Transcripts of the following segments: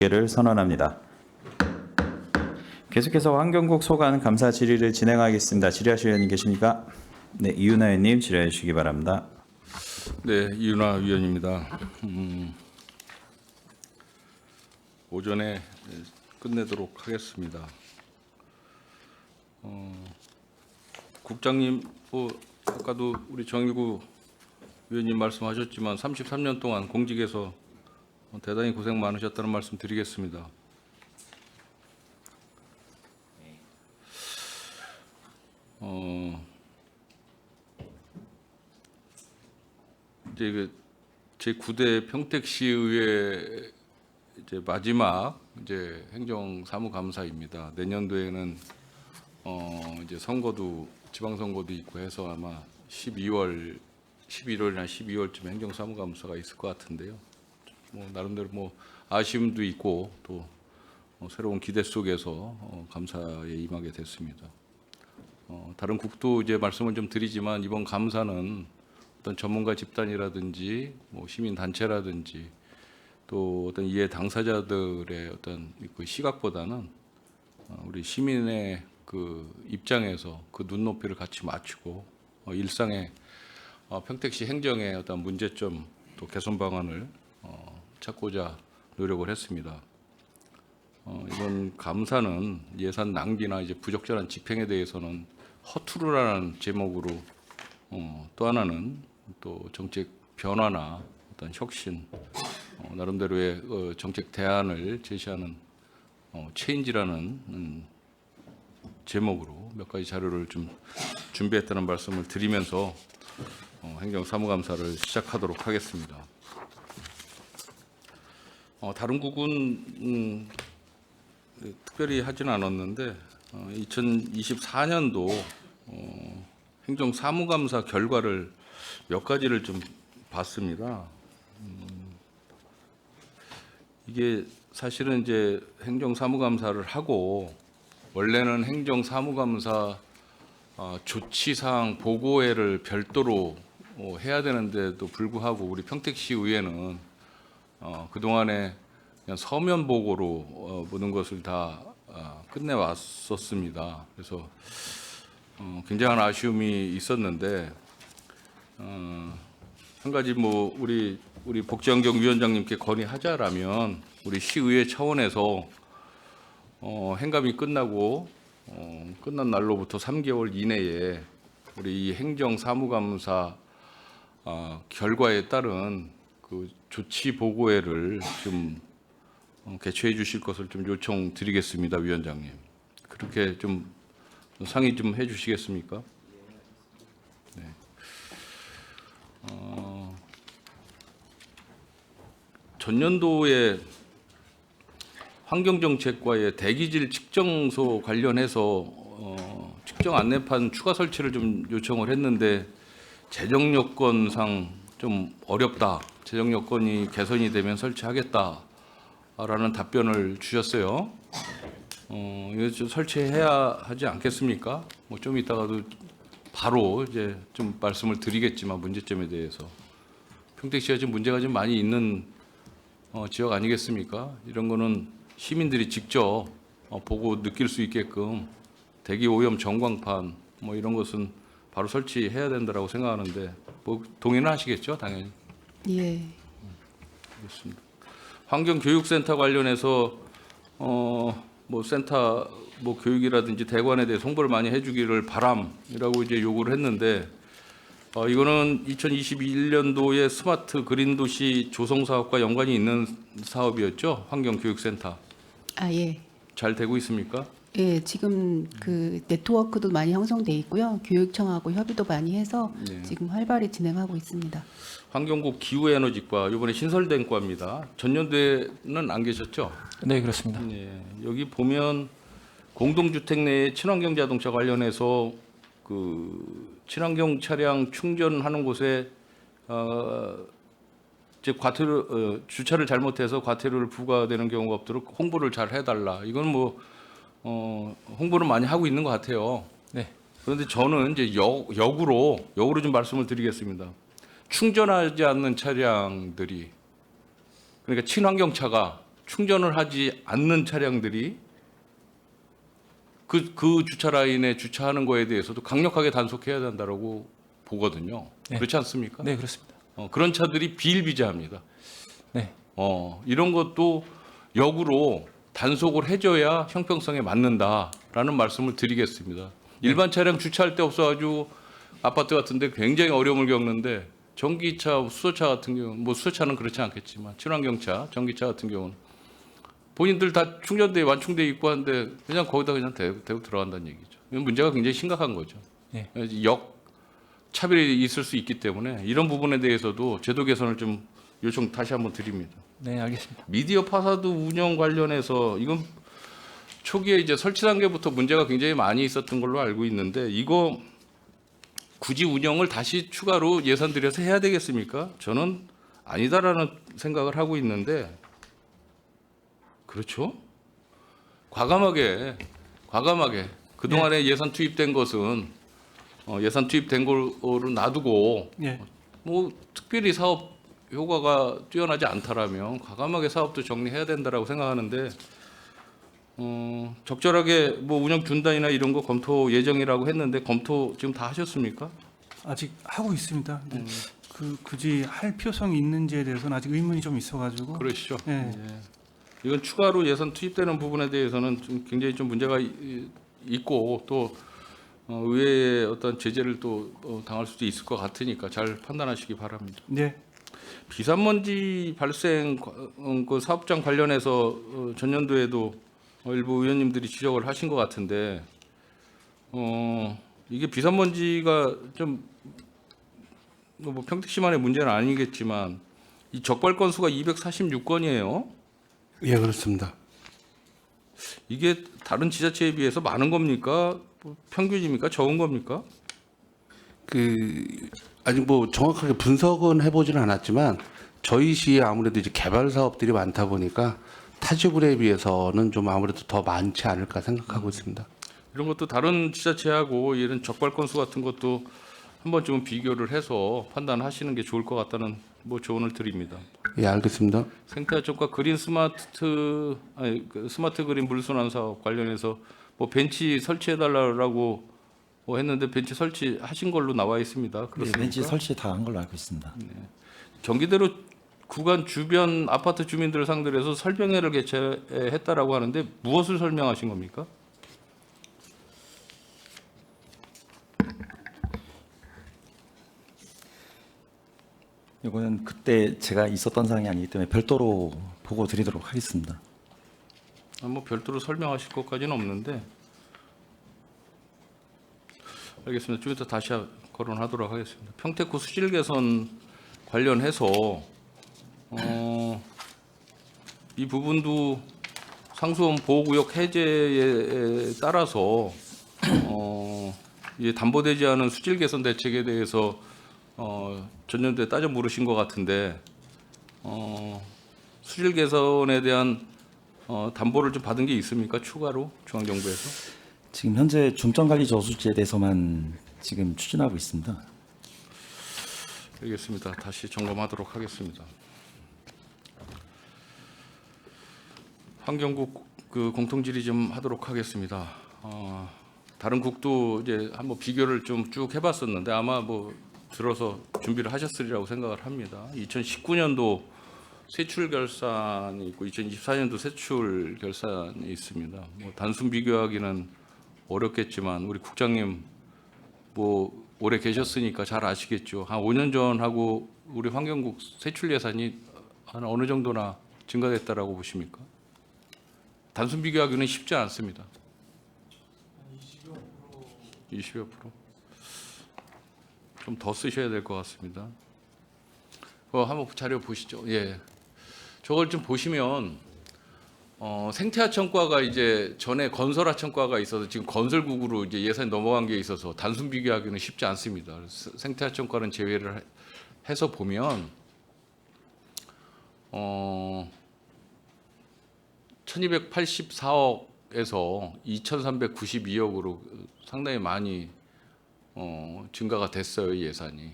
를 선언합니다. 계속해서 환경국 소관 감사 질의를 진행하겠습니다. 질의하실 의원님 계십니까? 네, 이윤하 의원님 질의해 주시기 바랍니다. 네, 이윤하 위원입니다. 오전에 끝내도록 하겠습니다. 국장님, 아까도 우리 정일구 위원님 말씀하셨지만 33년 동안 공직에서 대단히 고생 많으셨다는 말씀 드리겠습니다. 이제 제 9대 평택시의회 이제 마지막 이제 행정사무감사입니다. 내년도에는 이제 선거도 지방선거도 있고 해서 아마 11월이나 12월쯤에 행정사무감사가 있을 것 같은데요. 뭐 나름대로 뭐 아쉬움도 있고 또 새로운 기대 속에서 감사에 임하게 됐습니다. 다른 국도 이제 말씀을 좀 드리지만 이번 감사는 어떤 전문가 집단이라든지 뭐 시민 단체라든지 또 어떤 이해 당사자들의 어떤 그 시각보다는 우리 시민의 그 입장에서 그 눈높이를 같이 맞추고 일상의 평택시 행정의 어떤 문제점 또 개선 방안을 찾고자 노력을 했습니다. 이번 감사는 예산 낭비나 이제 부적절한 집행에 대해서는 허투루라는 제목으로 또 하나는 또 정책 변화나 어떤 혁신 나름대로의 정책 대안을 제시하는 체인지라는 제목으로 몇 가지 자료를 좀 준비했다는 말씀을 드리면서 행정사무감사를 시작하도록 하겠습니다. 다른 국은 특별히 하지는 않았는데 2024년도 행정사무감사 결과를 몇 가지를 좀 봤습니다. 이게 사실은 이제 행정사무감사를 하고 원래는 행정사무감사 조치사항 보고회를 별도로 해야 되는데도 불구하고 우리 평택시 의회는 그동안에 그냥 서면 보고로 모든 것을 다 끝내왔었습니다. 그래서 굉장한 아쉬움이 있었는데 한 가지 뭐 우리 복지환경 위원장님께 건의하자라면 우리 시의회 차원에서 행감이 끝나고 끝난 날로부터 3개월 이내에 우리 이 행정사무감사 결과에 따른 그 조치 보고회를 좀 개최해 주실 것을 좀 요청드리겠습니다, 위원장님. 그렇게 좀 상의 좀 해주시겠습니까? 네. 전년도에 환경정책과의 대기질 측정소 관련해서 측정 안내판 추가 설치를 좀 요청을 했는데 재정 여건상 좀 어렵다. 재정 여건이 개선이 되면 설치하겠다라는 답변을 주셨어요. 이거 좀 설치해야 하지 않겠습니까? 뭐 좀 이따가도 바로 이제 좀 말씀을 드리겠지만 문제점에 대해서 평택시가 지금 문제가 좀 많이 있는 지역 아니겠습니까? 이런 거는 시민들이 직접 보고 느낄 수 있게끔 대기 오염 전광판 뭐 이런 것은 바로 설치해야 된다라고 생각하는데 뭐 동의는 하시겠죠, 당연히. 예. 알겠습니다. 환경교육센터 관련해서 뭐 센터 뭐 교육이라든지 대관에 대해 홍보를 많이 해주기를 바람이라고 이제 요구를 했는데 이거는 2021년도에 스마트 그린 도시 조성 사업과 연관이 있는 사업이었죠, 환경교육센터. 아, 예. 잘 되고 있습니까? 예, 지금 그 네트워크도 많이 형성돼 있고요. 교육청하고 협의도 많이 해서 네. 지금 활발히 진행하고 있습니다. 환경국 기후에너지과 이번에 신설된 과입니다. 전년도에는 안 계셨죠? 네, 그렇습니다. 네, 여기 보면 공동주택 내 친환경 자동차 관련해서 그 친환경 차량 충전하는 곳에 이제 과태료 주차를 잘못해서 과태료를 부과되는 경우가 없도록 홍보를 잘 해달라. 이건 뭐 홍보를 많이 하고 있는 것 같아요. 네. 그런데 저는 이제 역으로 좀 말씀을 드리겠습니다. 충전하지 않는 차량들이 그러니까 친환경차가 충전을 하지 않는 차량들이 그 주차 라인에 주차하는 거에 대해서도 강력하게 단속해야 된다라고 보거든요. 네. 그렇지 않습니까? 네, 그렇습니다. 그런 차들이 비일비재합니다. 네. 이런 것도 역으로 단속을 해줘야 형평성에 맞는다라는 말씀을 드리겠습니다. 일반 차량 주차할 데 없어가지고 아파트 같은데 굉장히 어려움을 겪는데 전기차, 수소차 같은 경우는 뭐 수소차는 그렇지 않겠지만 친환경차, 전기차 같은 경우는 본인들 다 충전대에 완충돼 있고 한데 그냥 거기다 그냥 대고 들어간다는 얘기죠. 이건 문제가 굉장히 심각한 거죠. 네. 역 차별이 있을 수 있기 때문에 이런 부분에 대해서도 제도 개선을 좀 요청 다시 한번 드립니다. 네, 알겠습니다. 미디어 파사드 운영 관련해서 이건 초기에 이제 설치 단계부터 문제가 굉장히 많이 있었던 걸로 알고 있는데 이거 굳이 운영을 다시 추가로 예산 들여서 해야 되겠습니까? 저는 아니다라는 생각을 하고 있는데 그렇죠? 과감하게 그동안에 예산 투입된 것은 예산 투입된 걸로 놔두고 예. 뭐 특별히 사업 효과가 뛰어나지 않다라면 과감하게 사업도 정리해야 된다라고 생각하는데 적절하게 뭐 운영 중단이나 이런 거 검토 예정이라고 했는데 검토 지금 다 하셨습니까? 아직 하고 있습니다. 근데 굳이 할 필요성이 있는지에 대해서는 아직 의문이 좀 있어가지고. 그러시죠. 예. 이건 추가로 예산 투입되는 부분에 대해서는 좀 굉장히 좀 문제가 있고 또 의회의 어떤 제재를 또 당할 수도 있을 것 같으니까 잘 판단하시기 바랍니다. 네. 비산먼지 발생 그 사업장 관련해서 전년도에도 일부 의원님들이 지적을 하신 것 같은데 이게 비산먼지가 좀 뭐 평택시만의 문제는 아니겠지만 이 적발 건수가 246건이에요. 예, 그렇습니다. 이게 다른 지자체에 비해서 많은 겁니까? 뭐 평균입니까? 적은 겁니까? 아직 뭐 정확하게 분석은 해보지는 않았지만 저희 시에 아무래도 이제 개발 사업들이 많다 보니까 타지구에 비해서는 좀 아무래도 더 많지 않을까 생각하고 있습니다. 이런 것도 다른 지자체하고 이런 적발 건수 같은 것도 한 번쯤은 비교를 해서 판단하시는 게 좋을 것 같다는 뭐 조언을 드립니다. 예, 알겠습니다. 생태화천과 그린 스마트 스마트 그린 물순환 사업 관련해서 뭐 벤치 설치해 달라고 뭐 했는데 벤치 설치하신 걸로 나와 있습니다. 네, 그렇습니까? 벤치 설치 다 한 걸로 알고 있습니다. 경기대로 구간 주변 아파트 주민들을 상대로 해서 설명회를 개최했다라고 하는데 무엇을 설명하신 겁니까? 이거는 그때 제가 있었던 사항이 아니기 때문에 별도로 보고 드리도록 하겠습니다. 뭐 별도로 설명하실 것까지는 없는데 알겠습니다. 좀 이따 다시 거론하도록 하겠습니다. 평택구 수질 개선 관련해서 이 부분도 상수원 보호구역 해제에 따라서 이 담보되지 않은 수질 개선 대책에 대해서 전년도에 따져 물으신 것 같은데 수질 개선에 대한 담보를 좀 받은 게 있습니까? 추가로 중앙정부에서? 지금 현재 중점관리 저수지에 대해서만 지금 추진하고 있습니다. 알겠습니다. 다시 점검하도록 하겠습니다. 환경국 그 공통질의 좀 하도록 하겠습니다. 다른 국도 이제 한번 비교를 좀 쭉 해봤었는데 아마 뭐 들어서 준비를 하셨으리라고 생각을 합니다. 2019년도 세출 결산이 있고 2024년도 세출 결산이 있습니다. 뭐 단순 비교하기는 어렵겠지만 우리 국장님 뭐 오래 계셨으니까 잘 아시겠죠. 한 5년 전하고 우리 환경국 세출 예산이 한 어느 정도나 증가됐다라고 보십니까? 단순 비교하기는 쉽지 않습니다. 20여 프로. 좀 더 쓰셔야 될 것 같습니다. 한번 자료 보시죠. 예. 저걸 좀 보시면 생태하천과가 이제 전에 건설하천과가 있어서 지금 건설국으로 이제 예산이 넘어간 게 있어서 단순 비교하기는 쉽지 않습니다. 그래서 생태하천과는 제외를 해서 보면 1284억에서 2392억으로 상당히 많이 증가가 됐어요. 이 예산이.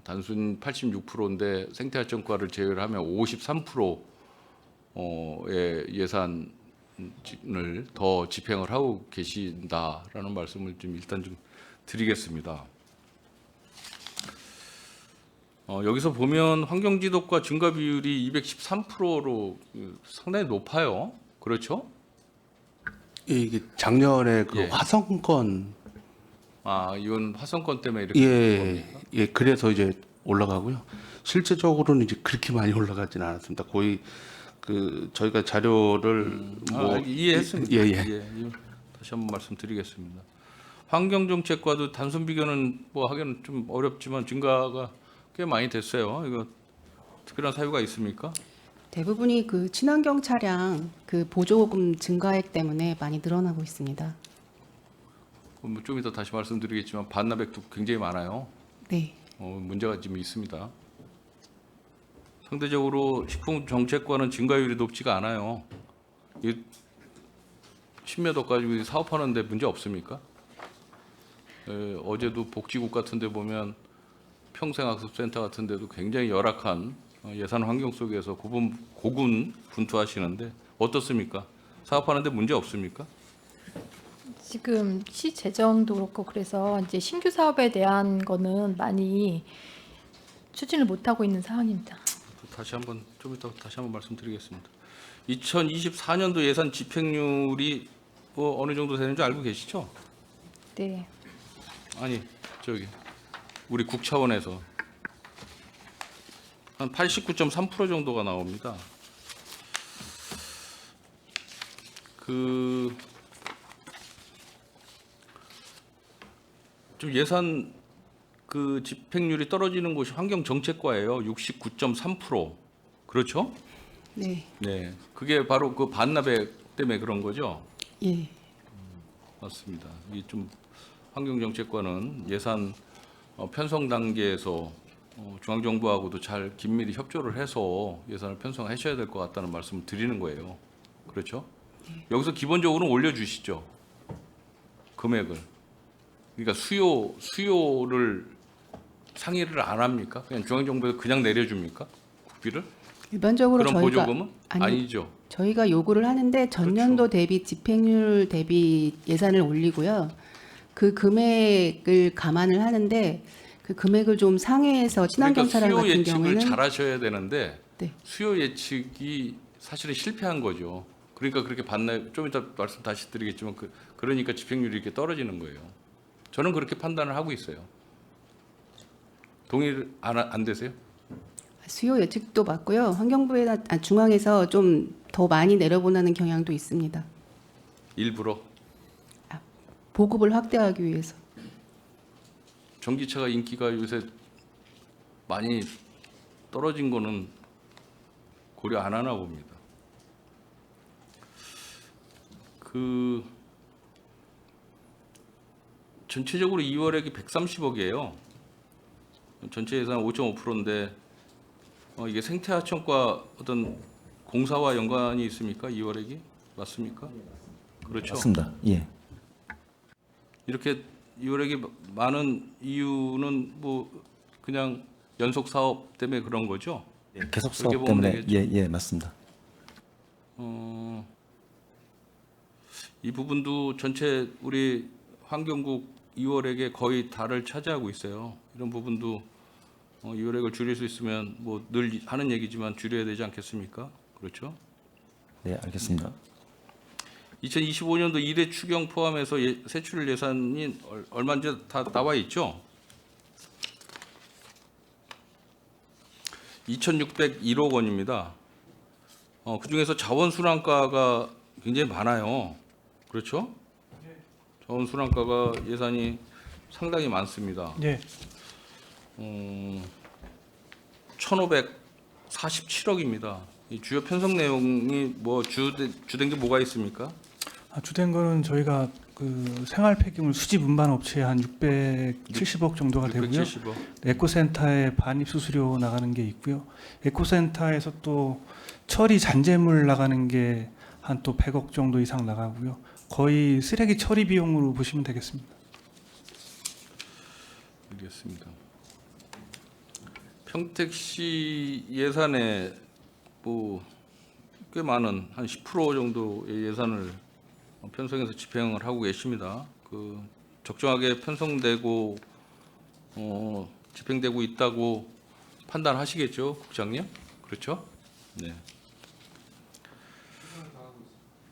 단순 86%인데 생태하천과를 제외를 하면 53% 예산을 더 집행을 하고 계신다라는 말씀을 좀 일단 좀 드리겠습니다. 여기서 보면 환경지독과 증가 비율이 213%로 상당히 높아요. 그렇죠? 예, 이게 작년에 그 예. 화성건 이건 화성건 때문에 이렇게 된 겁니까? 예, 그래서 이제 올라가고요. 실제적으로는 이제 그렇게 많이 올라가지는 않았습니다. 거의 그 저희가 자료를 이해했습니다. 예. 이거 다시 한번 말씀드리겠습니다. 환경정책과도 단순 비교는 뭐 하기는 좀 어렵지만 증가가 꽤 많이 됐어요. 이거 특별한 사유가 있습니까? 대부분이 그 친환경 차량 그 보조금 증가액 때문에 많이 늘어나고 있습니다. 뭐 좀 이따 다시 말씀드리겠지만 반납액도 굉장히 많아요. 네. 문제가 좀 있습니다. 상대적으로 식품 정책과는 증가율이 높지가 않아요. 이 10몇 억 가지고 사업하는데 문제 없습니까? 어제도 복지국 같은 데 보면 평생학습센터 같은 데도 굉장히 열악한 예산 환경 속에서 고군 분투하시는데 어떻습니까? 사업하는데 문제 없습니까? 지금 시 재정도 그렇고 그래서 이제 신규 사업에 대한 거는 많이 추진을 못 하고 있는 상황입니다. 다시 한번 좀 이따 다시 한번 말씀드리겠습니다. 2024년도 예산 집행률이 뭐 어느 정도 되는지 알고 계시죠? 네. 아니 저기 우리 국 차원에서 한 89.3% 정도가 나옵니다. 좀 예산 그 집행률이 떨어지는 곳이 환경정책과예요. 69.3%. 그렇죠? 네. 네. 그게 바로 그 반납액 때문에 그런 거죠. 예. 맞습니다. 이 좀 환경정책과는 예산 편성 단계에서 중앙정부하고도 잘 긴밀히 협조를 해서 예산을 편성하셔야 될 것 같다는 말씀을 드리는 거예요. 그렇죠? 여기서 기본적으로 올려주시죠. 금액을. 그러니까 수요를 상의를 안 합니까? 그냥 중앙정부에서 그냥 내려줍니까? 국비를? 일반적으로 그런 저희가 보조금은? 아니, 아니죠. 저희가 요구를 하는데 전년도 대비 집행률 대비 예산을 올리고요. 그 금액을 감안을 하는데 그 금액을 좀 상회해서 친환경 그러니까 차량 수요 같은 예측을 경우에는 잘 하셔야 되는데 네. 수요 예측이 사실은 실패한 거죠. 그러니까 그렇게 반납 좀 이따 말씀 다시 드리겠지만 그러니까 집행률이 이렇게 떨어지는 거예요. 저는 그렇게 판단을 하고 있어요. 동의 안 되세요? 수요 예측도 맞고요. 환경부에나 중앙에서 좀 더 많이 내려보내는 경향도 있습니다. 일부러 보급을 확대하기 위해서. 전기차가 인기가 요새 많이 떨어진 거는 고려 안 하나 봅니다. 전체적으로 2월액이 130억이에요. 전체 예산 5.5%인데 이게 생태하천과 어떤 공사와 연관이 있습니까? 2월액이 맞습니까? 그렇죠. 맞습니다. 예. 이렇게 2월액이 많은 이유는 뭐 그냥 연속 사업 때문에 그런 거죠. 예, 계속 그렇게 사업 보면 때문에 되겠죠. 예, 맞습니다. 이 부분도 전체 우리 환경국 2월액의 거의 다를 차지하고 있어요. 이런 부분도 2월액을 줄일 수 있으면 뭐 늘 하는 얘기지만 줄여야 되지 않겠습니까? 그렇죠? 네, 알겠습니다. 2025년도 1회 추경 포함해서 세출 예산이 얼마인지 다 나와 있죠? 2,601억 원입니다. 그중에서 자원순환가가 굉장히 많아요. 그렇죠? 자원순환가가 예산이 상당히 많습니다. 네. 1,547억입니다. 이 주요 편성 내용이 뭐 주된 게 뭐가 있습니까? 주된 거는 저희가 그 생활 폐기물 수집 운반 업체에 한 670억 정도가 되고요. 670억. 에코센터에 반입 수수료 나가는 게 있고요. 에코센터에서 또 처리 잔재물 나가는 게 한 또 100억 정도 이상 나가고요. 거의 쓰레기 처리 비용으로 보시면 되겠습니다. 알겠습니다. 평택시 예산에 뭐 꽤 많은 한 10% 정도의 예산을 편성해서 집행을 하고 계십니다. 그 적정하게 편성되고 집행되고 있다고 판단하시겠죠, 국장님? 그렇죠? 네.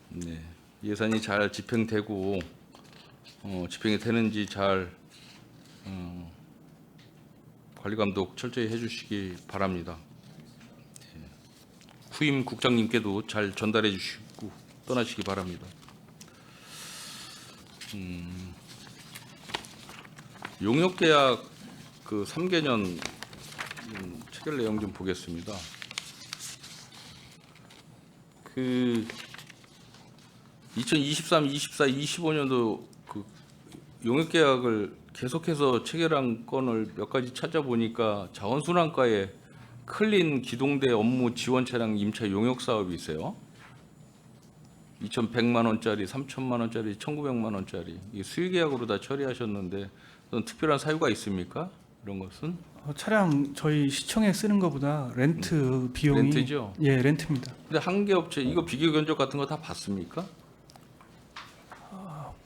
네. 예산이 잘 집행되고 집행이 되는지 잘 관리 감독 철저히 해주시기 바랍니다. 네. 후임 국장님께도 잘 전달해 주시고 떠나시기 바랍니다. 용역계약 그 3개년 체결 내용 좀 보겠습니다. 그 2023, 24, 25년도 그 용역계약을 계속해서 체결한 건을 몇 가지 찾아보니까 자원순환과에 클린 기동대 업무 지원 차량 임차 용역 사업이 있어요. 2,100만 원짜리, 3,000만 원짜리, 1,900만 원짜리 이 수의계약으로 다 처리하셨는데 어떤 특별한 사유가 있습니까? 이런 것은 차량 저희 시청에 쓰는 것보다 렌트 비용이 렌트죠? 예, 렌트입니다. 근데 한계 업체 이거 비교 견적 같은 거 다 봤습니까?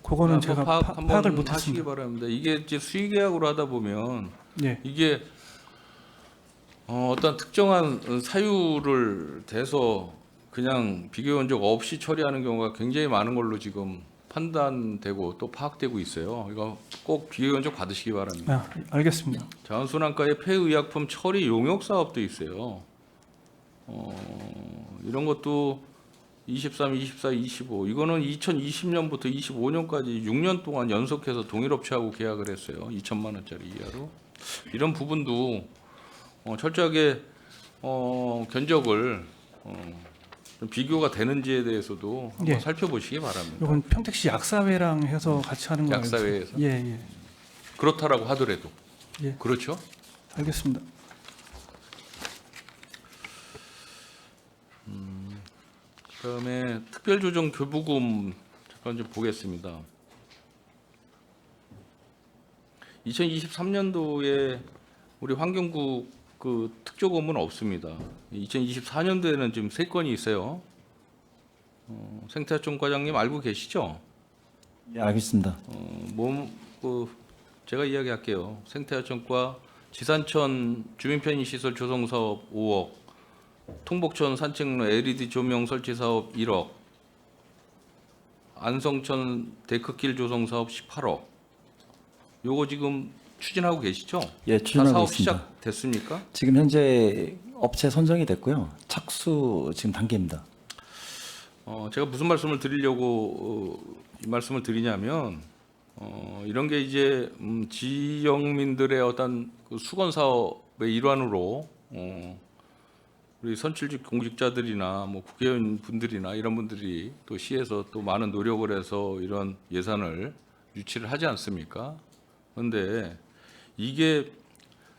그거는 한번 제가 한번 파악을 하시기 못했습니다. 바랍니다. 이게 이제 수의계약으로 하다 보면 예, 이게 어떤 특정한 사유를 대서 그냥 비교 견적 없이 처리하는 경우가 굉장히 많은 걸로 지금 판단되고 또 파악되고 있어요. 이거 꼭 비교 견적 받으시기 바랍니다. 알겠습니다. 자원순환과의 폐의약품 처리 용역 사업도 있어요. 이런 것도 23, 24, 25 이거는 2020년부터 25년까지 6년 동안 연속해서 동일업체하고 계약을 했어요. 2천만 원짜리 이하로. 이런 부분도 철저하게 견적을 좀 비교가 되는지에 대해서도 한번 예. 살펴보시기 바랍니다. 이건 평택시 약사회랑 해서 같이 하는 거예요. 약사회에서? 예, 예. 그렇다라고 하더라도 예. 그렇죠? 알겠습니다. 그다음에 특별조정 교부금 잠깐 좀 보겠습니다. 2023년도에 우리 환경부 그 특조금은 없습니다. 2024년도에는 지금 3건이 있어요. 생태하청 과장님 알고 계시죠? 예, 알겠습니다. 제가 이야기할게요. 생태하천과 지산천 주민편의시설 조성 사업 5억, 통복천 산책로 LED 조명 설치 사업 1억, 안성천 데크길 조성 사업 18억. 요거 지금 추진하고 계시죠? 예, 다 추진하고 사업 있습니다. 시작됐습니까? 지금 현재 업체 선정이 됐고요. 착수 지금 단계입니다. 제가 무슨 말씀을 드리려고 이 말씀을 드리냐면 이런 게 이제 지역민들의 어떤 그 수건 사업의 일환으로 우리 선출직 공직자들이나 뭐 국회의원 분들이나 이런 분들이 또 시에서 또 많은 노력을 해서 이런 예산을 유치를 하지 않습니까? 그런데 이게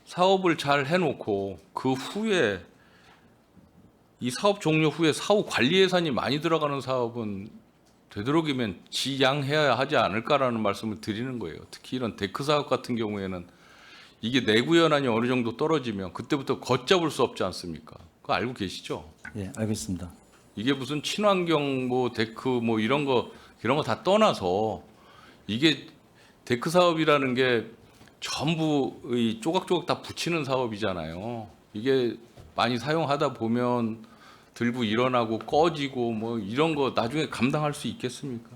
사업을 잘 해놓고 그 후에 이 사업 종료 후에 사후 관리 예산이 많이 들어가는 사업은 되도록이면 지양해야 하지 않을까라는 말씀을 드리는 거예요. 특히 이런 데크 사업 같은 경우에는 이게 내구 연한이 어느 정도 떨어지면 그때부터 걷잡을 수 없지 않습니까? 그거 알고 계시죠? 예, 알겠습니다. 이게 무슨 친환경 뭐 데크 뭐 이런 거 다 떠나서 이게 데크 사업이라는 게 전부 이 조각조각 다 붙이는 사업이잖아요. 이게 많이 사용하다 보면 들고 일어나고 꺼지고 뭐 이런 거 나중에 감당할 수 있겠습니까?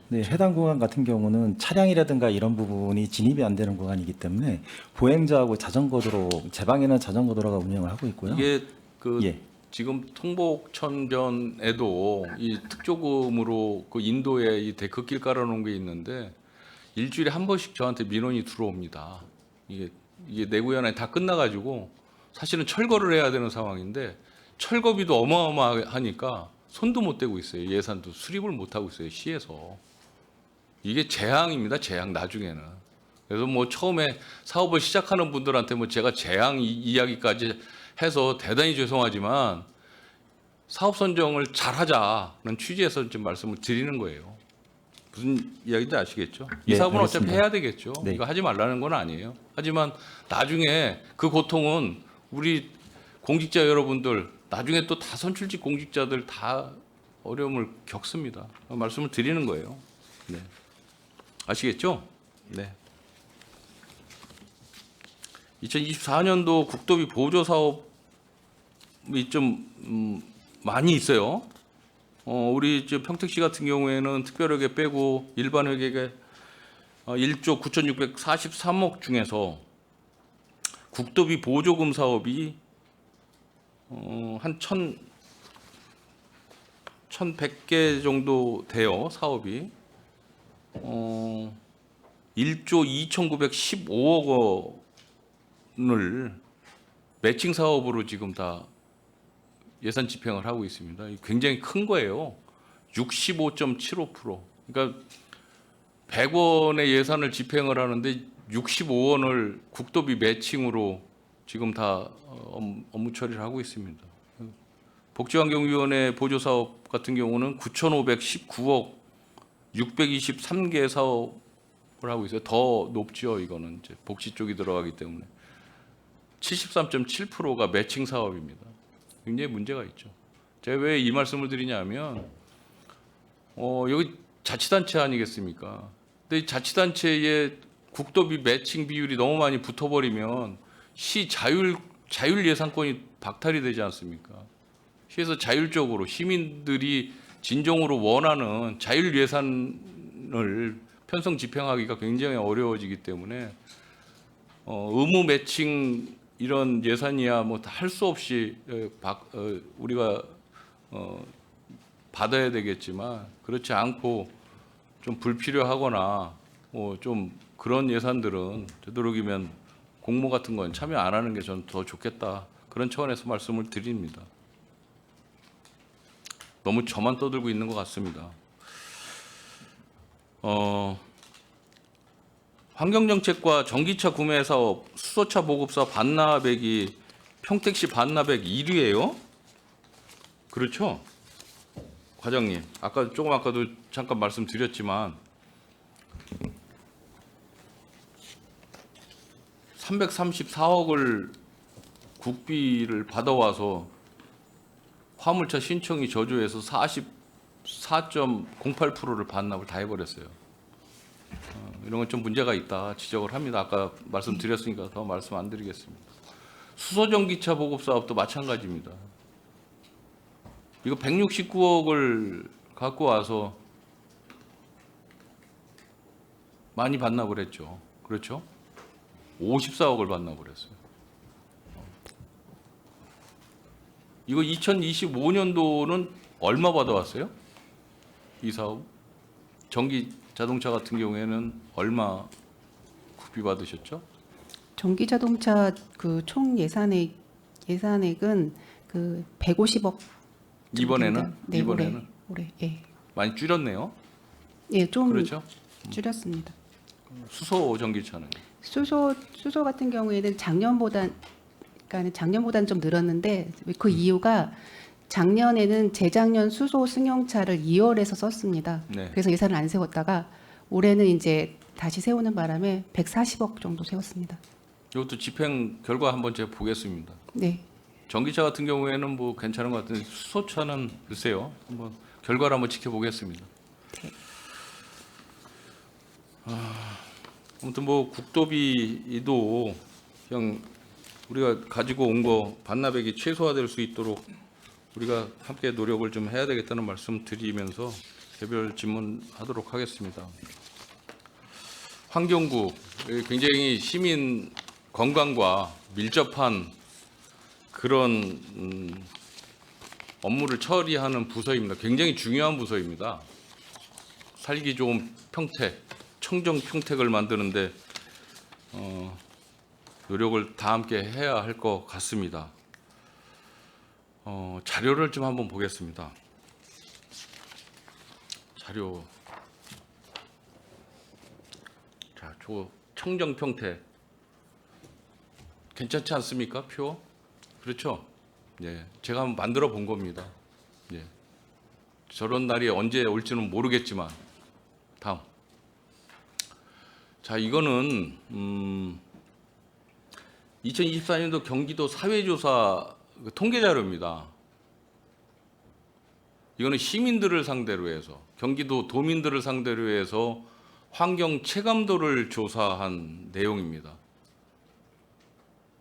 네, 해당 구간 같은 경우는 차량이라든가 이런 부분이 진입이 안 되는 구간이기 때문에 보행자하고 자전거 도로, 제 방에는 자전거 도로가 운영을 하고 있고요. 이게 그 예. 지금 통복천변에도 이 특조금으로 그 인도에 이 데크길 깔아놓은 게 있는데 일주일에 한 번씩 저한테 민원이 들어옵니다. 이게 내구 연한이 다 끝나가지고 사실은 철거를 해야 되는 상황인데 철거비도 어마어마하니까 손도 못 대고 있어요. 예산도 수립을 못 하고 있어요. 시에서. 이게 재앙입니다. 재앙 나중에는. 그래서 뭐 처음에 사업을 시작하는 분들한테 뭐 제가 재앙 이야기까지 해서 대단히 죄송하지만 사업 선정을 잘 하자는 취지에서 지금 말씀을 드리는 거예요. 무슨 이야기인지 아시겠죠? 이 네, 사업은 알겠습니다. 어차피 해야 되겠죠. 네. 이거 하지 말라는 건 아니에요. 하지만 나중에 그 고통은 우리 공직자 여러분들 나중에 또 다 선출직 공직자들 다 어려움을 겪습니다. 말씀을 드리는 거예요. 네. 아시겠죠? 네. 2024년도 국도비 보조 사업이 좀 많이 있어요. 우리 평택시 같은 경우에는 특별회계 빼고 일반 회계가 1조 9,643억 중에서 국도비 보조금 사업이 한 1,100개 정도 돼요, 사업이. 1조 2,915억 원을 매칭 사업으로 지금 다 예산 집행을 하고 있습니다. 굉장히 큰 거예요. 65.75%. 그러니까 100원의 예산을 집행을 하는데 65원을 국도비 매칭으로 지금 다 업무 처리를 하고 있습니다. 복지환경위원회 보조사업 같은 경우는 9,519억 623개 사업을 하고 있어요. 더 높죠. 이거는 이제 복지 쪽이 들어가기 때문에 73.7%가 매칭 사업입니다. 굉장히 문제가 있죠. 제가 왜 이 말씀을 드리냐면 여기 자치단체 아니겠습니까? 근데 이 자치단체의 국도비 매칭 비율이 너무 많이 붙어버리면 시 자율 예산권이 박탈이 되지 않습니까? 시에서 자율적으로 시민들이 진정으로 원하는 자율 예산을 편성 집행하기가 굉장히 어려워지기 때문에 의무 매칭 이런 예산이야 뭐 할 수 없이 우리가 받아야 되겠지만 그렇지 않고 좀 불필요하거나 좀 그런 예산들은 되도록이면 공모 같은 건 참여 안 하는 게 저는 더 좋겠다. 그런 차원에서 말씀을 드립니다. 너무 저만 떠들고 있는 것 같습니다. 환경정책과 전기차 구매 사업, 수소차 보급사 반납액이 평택시 반납액 1위예요? 그렇죠? 과장님, 아까도 잠깐 말씀드렸지만 334억을 국비를 받아와서 화물차 신청이 저조해서 44.08%를 반납을 다 해버렸어요. 이런 건 좀 문제가 있다 지적을 합니다. 아까 말씀드렸으니까 더 말씀 안 드리겠습니다. 수소전기차 보급 사업도 마찬가지입니다. 이거 169억을 갖고 와서 많이 반납을 했죠. 그렇죠? 54억을 반납을 했어요. 이거 2025년도는 얼마 받아왔어요? 이 사업? 전기 자동차 같은 경우에는 얼마 국비 받으셨죠? 전기 자동차 그 총 예산액은 그 150억. 이번에는? 네, 이번에는? 올해 예. 많이 줄였네요. 예, 좀 그렇죠? 줄였습니다. 수소 전기차는? 수소 같은 경우에는 작년보다는 좀 늘었는데 그 이유가 작년에는 재작년 수소 승용차를 2월에서 썼습니다. 네. 그래서 예산을 안 세웠다가 올해는 이제 다시 세우는 바람에 140억 정도 세웠습니다. 이것도 집행 결과 한번 제가 보겠습니다. 네. 전기차 같은 경우에는 뭐 괜찮은 것 같은데 수소차는 글쎄요. 한번 결과를 한번 지켜보겠습니다. 아무튼 뭐 국도비도 그냥 우리가 가지고 온 거 반납액이 최소화될 수 있도록 우리가 함께 노력을 좀 해야 되겠다는 말씀 드리면서 개별 질문하도록 하겠습니다. 환경부 굉장히 시민 건강과 밀접한 그런 업무를 처리하는 부서입니다. 굉장히 중요한 부서입니다. 살기 좋은 평택, 청정 평택을 만드는데 노력을 다 함께 해야 할 것 같습니다. 자료를 좀 한번 보겠습니다. 자료. 자, 저 청정 평택 괜찮지 않습니까? 표? 그렇죠? 예, 제가 한번 만들어 본 겁니다. 예, 저런 날이 언제 올지는 모르겠지만 다음. 자, 이거는 2024년도 경기도 사회조사 통계 자료입니다. 이거는 시민들을 상대로 해서 경기도 도민들을 상대로 해서 환경 체감도를 조사한 내용입니다.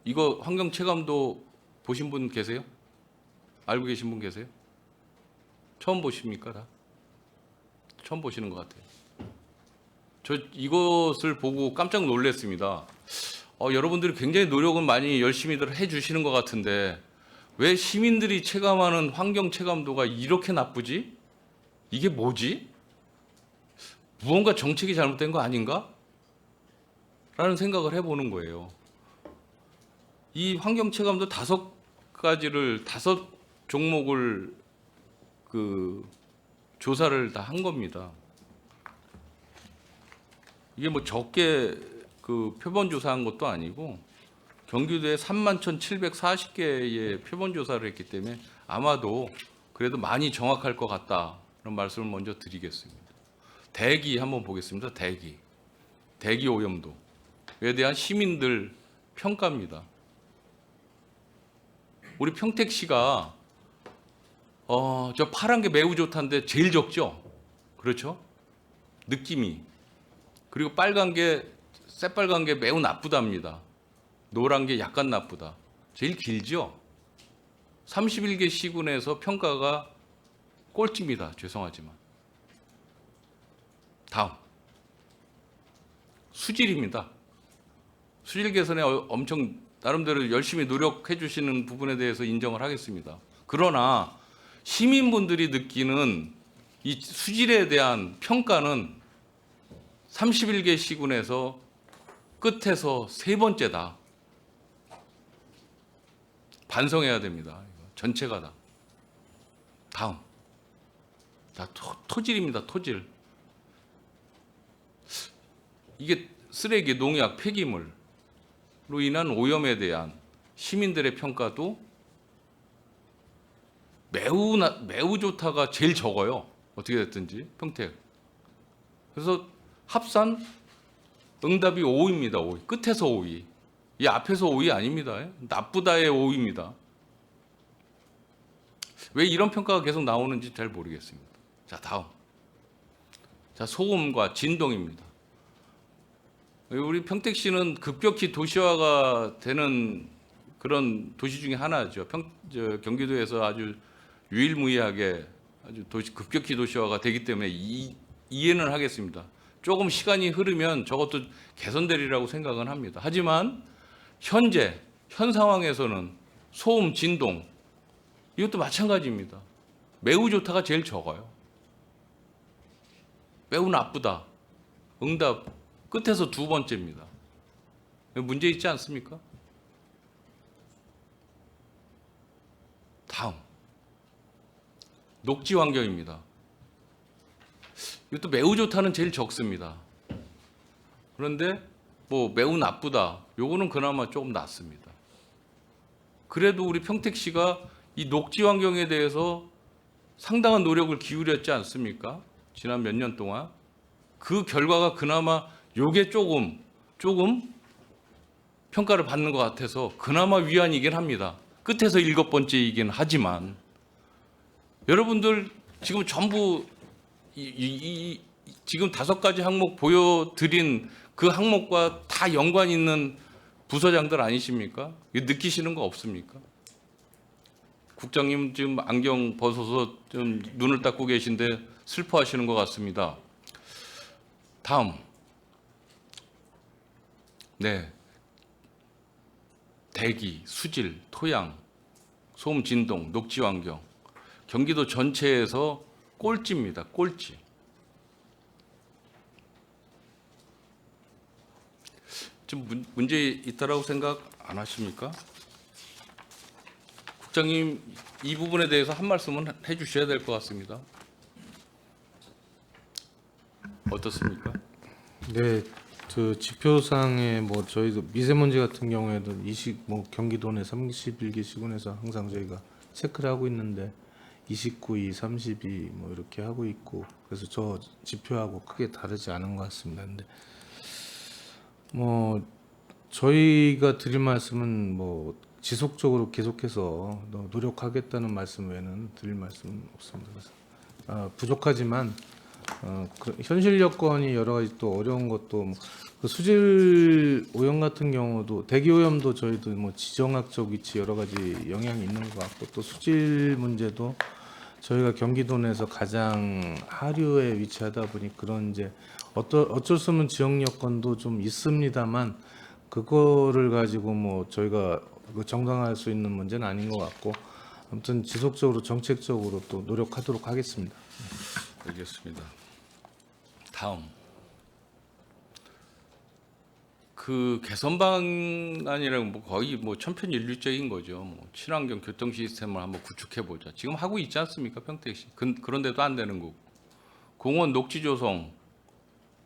이거 환경 체감도 보신 분 계세요? 알고 계신 분 계세요? 처음 보십니까 다? 처음 보시는 것 같아요. 저 이것을 보고 깜짝 놀랐습니다. 여러분들이 굉장히 노력은 많이 열심히들 해주시는 것 같은데 왜 시민들이 체감하는 환경 체감도가 이렇게 나쁘지? 이게 뭐지? 무언가 정책이 잘못된 거 아닌가? 라는 생각을 해보는 거예요. 이 환경 체감도 5가지를 5종목을 조사를 다 한 겁니다. 이게 뭐 적게 표본 조사한 것도 아니고 경기도에 31,740개의 표본 조사를 했기 때문에 아마도 그래도 많이 정확할 것 같다는 말씀을 먼저 드리겠습니다. 대기 한번 보겠습니다. 대기 오염도에 대한 시민들 평가입니다. 우리 평택시가 저 파란 게 매우 좋다는데 제일 적죠? 그렇죠? 느낌이. 그리고 빨간 게 새빨간 게 매우 나쁘답니다. 노란 게 약간 나쁘다. 제일 길죠? 31개 시군에서 평가가 꼴찌입니다. 죄송하지만. 다음. 수질입니다. 수질 개선에 엄청 나름대로 열심히 노력해 주시는 부분에 대해서 인정을 하겠습니다. 그러나 시민분들이 느끼는 이 수질에 대한 평가는 31개 시군에서 끝에서 3번째다. 반성해야 됩니다. 전체가 다. 다음. 자, 토질입니다. 토질. 이게 쓰레기, 농약, 폐기물로 인한 오염에 대한 시민들의 평가도 매우 좋다가 제일 적어요. 어떻게 됐든지 평택. 그래서 합산 응답이 5위입니다. 5위. 끝에서 5위. 이 앞에서 5위 아닙니다. 나쁘다의 5위입니다. 왜 이런 평가가 계속 나오는지 잘 모르겠습니다. 자, 다음. 자, 소음과 진동입니다. 우리 평택시는 급격히 도시화가 되는 그런 도시 중에 하나죠. 경기도에서 아주 유일무이하게 아주 급격히 도시화가 되기 때문에 이해는 하겠습니다. 조금 시간이 흐르면 저것도 개선되리라고 생각은 합니다. 하지만 현 상황에서는 소음, 진동 이것도 마찬가지입니다. 매우 좋다가 제일 적어요. 매우 나쁘다. 응답 끝에서 2번째입니다. 문제 있지 않습니까? 다음. 녹지 환경입니다. 이것도 매우 좋다는 제일 적습니다. 그런데 뭐 매우 나쁘다. 요거는 그나마 조금 낫습니다. 그래도 우리 평택시가 이 녹지 환경에 대해서 상당한 노력을 기울였지 않습니까? 지난 몇 년 동안. 그 결과가 그나마 요게 조금 평가를 받는 것 같아서 그나마 위안이긴 합니다. 끝에서 7번째이긴 하지만 여러분들 지금 전부 지금 5가지 항목 보여드린 그 항목과 다 연관 있는 부서장들 아니십니까? 이거 느끼시는 거 없습니까? 국장님 지금 안경 벗어서 좀 눈을 닦고 계신데 슬퍼하시는 것 같습니다. 다음. 네. 대기, 수질, 토양, 소음, 진동, 녹지 환경. 경기도 전체에서 꼴찌입니다. 꼴찌. 좀 문제 있다라고 생각 안 하십니까? 국장님 이 부분에 대해서 한 말씀은 해주셔야 될 것 같습니다. 어떻습니까? 네, 그 지표상에 뭐 저희도 미세먼지 같은 경우에도 경기도 내 31개 시군에서 항상 저희가 체크를 하고 있는데 29위, 30위 뭐 이렇게 하고 있고 그래서 저 지표하고 크게 다르지 않은 것 같습니다. 근데 뭐 저희가 드릴 말씀은 뭐 지속적으로 계속해서 노력하겠다는 말씀 외에는 드릴 말씀은 없습니다. 그래서 부족하지만 현실 여건이 여러 가지 또 어려운 것도 그 수질 오염 같은 경우도 대기 오염도 저희도 뭐 지정학적 위치 여러 가지 영향이 있는 것 같고 또 수질 문제도 저희가 경기도 내에서 가장 하류에 위치하다 보니 그런 이제 어쩔 수 없는 지역 여건도 좀 있습니다만 그거를 가지고 뭐 저희가 정당화할 수 있는 문제는 아닌 것 같고 아무튼 지속적으로 정책적으로 또 노력하도록 하겠습니다. 알겠습니다. 다음. 그 개선 방안이랑 뭐 거의 뭐 천편일률적인 거죠. 뭐 친환경 교통 시스템을 한번 구축해 보자. 지금 하고 있지 않습니까, 평택시? 그런데도 안 되는 거고. 공원 녹지 조성,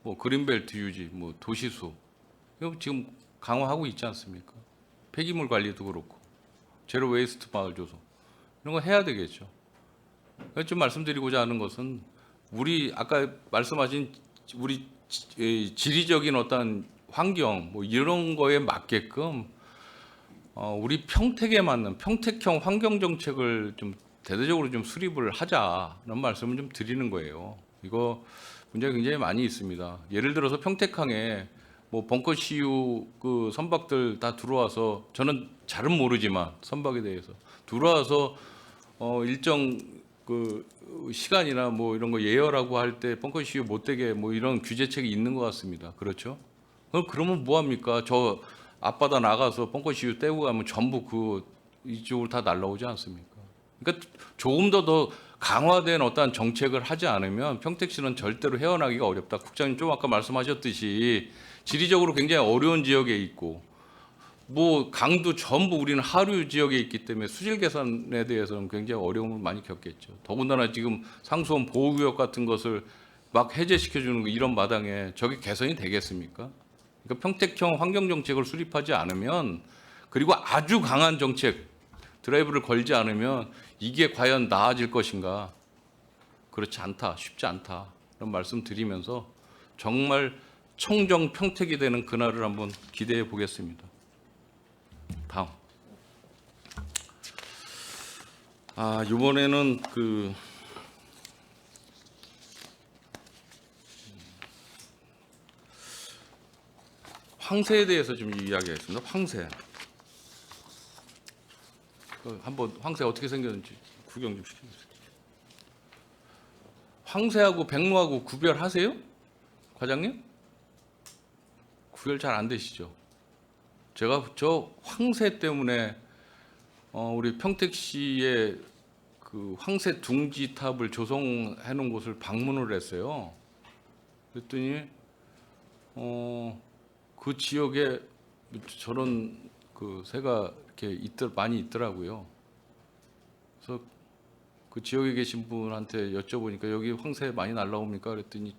뭐 그린벨트 유지, 뭐 도시수 이거 지금 강화하고 있지 않습니까? 폐기물 관리도 그렇고 제로 웨이스트 마을 조성 이런 거 해야 되겠죠. 좀 말씀드리고자 하는 것은 우리 아까 말씀하신 우리 지리적인 어떤 환경 뭐 이런 거에 맞게끔 우리 평택에 맞는 평택형 환경 정책을 좀 대대적으로 좀 수립을 하자는 말씀을 좀 드리는 거예요. 이거 문제가 굉장히 많이 있습니다. 예를 들어서 평택항에 뭐 벙커 CU 그 선박들 다 들어와서 저는 잘은 모르지만 선박에 대해서 들어와서 일정 그 시간이나 뭐 이런 거 예열하고 할 때 벙커 CU 못 되게 뭐 이런 규제책이 있는 것 같습니다. 그렇죠? 그러면 뭐 합니까? 저 앞바다 나가서 벙커 CU 떼고 가면 전부 그 이쪽으로 다 날라오지 않습니까? 그러니까 조금 더 강화된 어떠한 정책을 하지 않으면 평택시는 절대로 헤어나기가 어렵다. 국장님 좀 아까 말씀하셨듯이 지리적으로 굉장히 어려운 지역에 있고 뭐 강도 전부 우리는 하류 지역에 있기 때문에 수질 개선에 대해서는 굉장히 어려움을 많이 겪겠죠. 더군다나 지금 상수원 보호구역 같은 것을 막 해제시켜주는 거 이런 마당에 저게 개선이 되겠습니까? 그러니까 평택형 환경정책을 수립하지 않으면 그리고 아주 강한 정책 드라이브를 걸지 않으면 이게 과연 나아질 것인가? 그렇지 않다, 쉽지 않다 이런 말씀 드리면서 정말 청정 평택이 되는 그날을 한번 기대해 보겠습니다. 다음. 이번에는 그 황새에 대해서 좀 이야기하겠습니다. 황새. 한번 황새 어떻게 생겼는지 구경 좀 시켜주세요. 황새하고 백로하고 구별하세요? 과장님? 구별 잘 안 되시죠? 제가 저 황새 때문에 우리 평택시의 그 황새 둥지탑을 조성해 놓은 곳을 방문을 했어요. 그랬더니 그 지역에 저런 그 새가 이렇게 많이 있더라고요. 그래서 그 지역에 계신 분한테 여쭤보니까 여기 황새 많이 날라옵니까? 그랬더니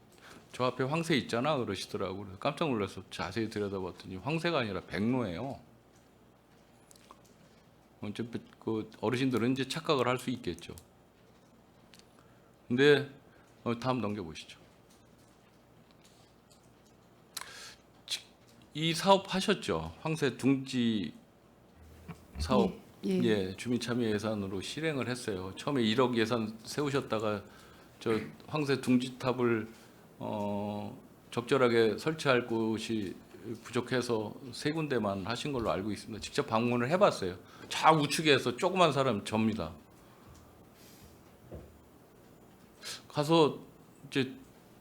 저 앞에 황새 있잖아 그러시더라고요. 그래서 깜짝 놀라서 자세히 들여다봤더니 황새가 아니라 백로예요. 그 어르신들은 이제 착각을 할 수 있겠죠. 근데 다음 넘겨보시죠. 이 사업 하셨죠? 황새 둥지 사업. 예, 주민참여 예산으로 실행을 했어요. 처음에 1억 예산 세우셨다가 저 황새 둥지탑을 적절하게 설치할 곳이 부족해서 3군데만 하신 걸로 알고 있습니다. 직접 방문을 해봤어요. 저 우측에서 조그만 사람 접니다. 가서 이제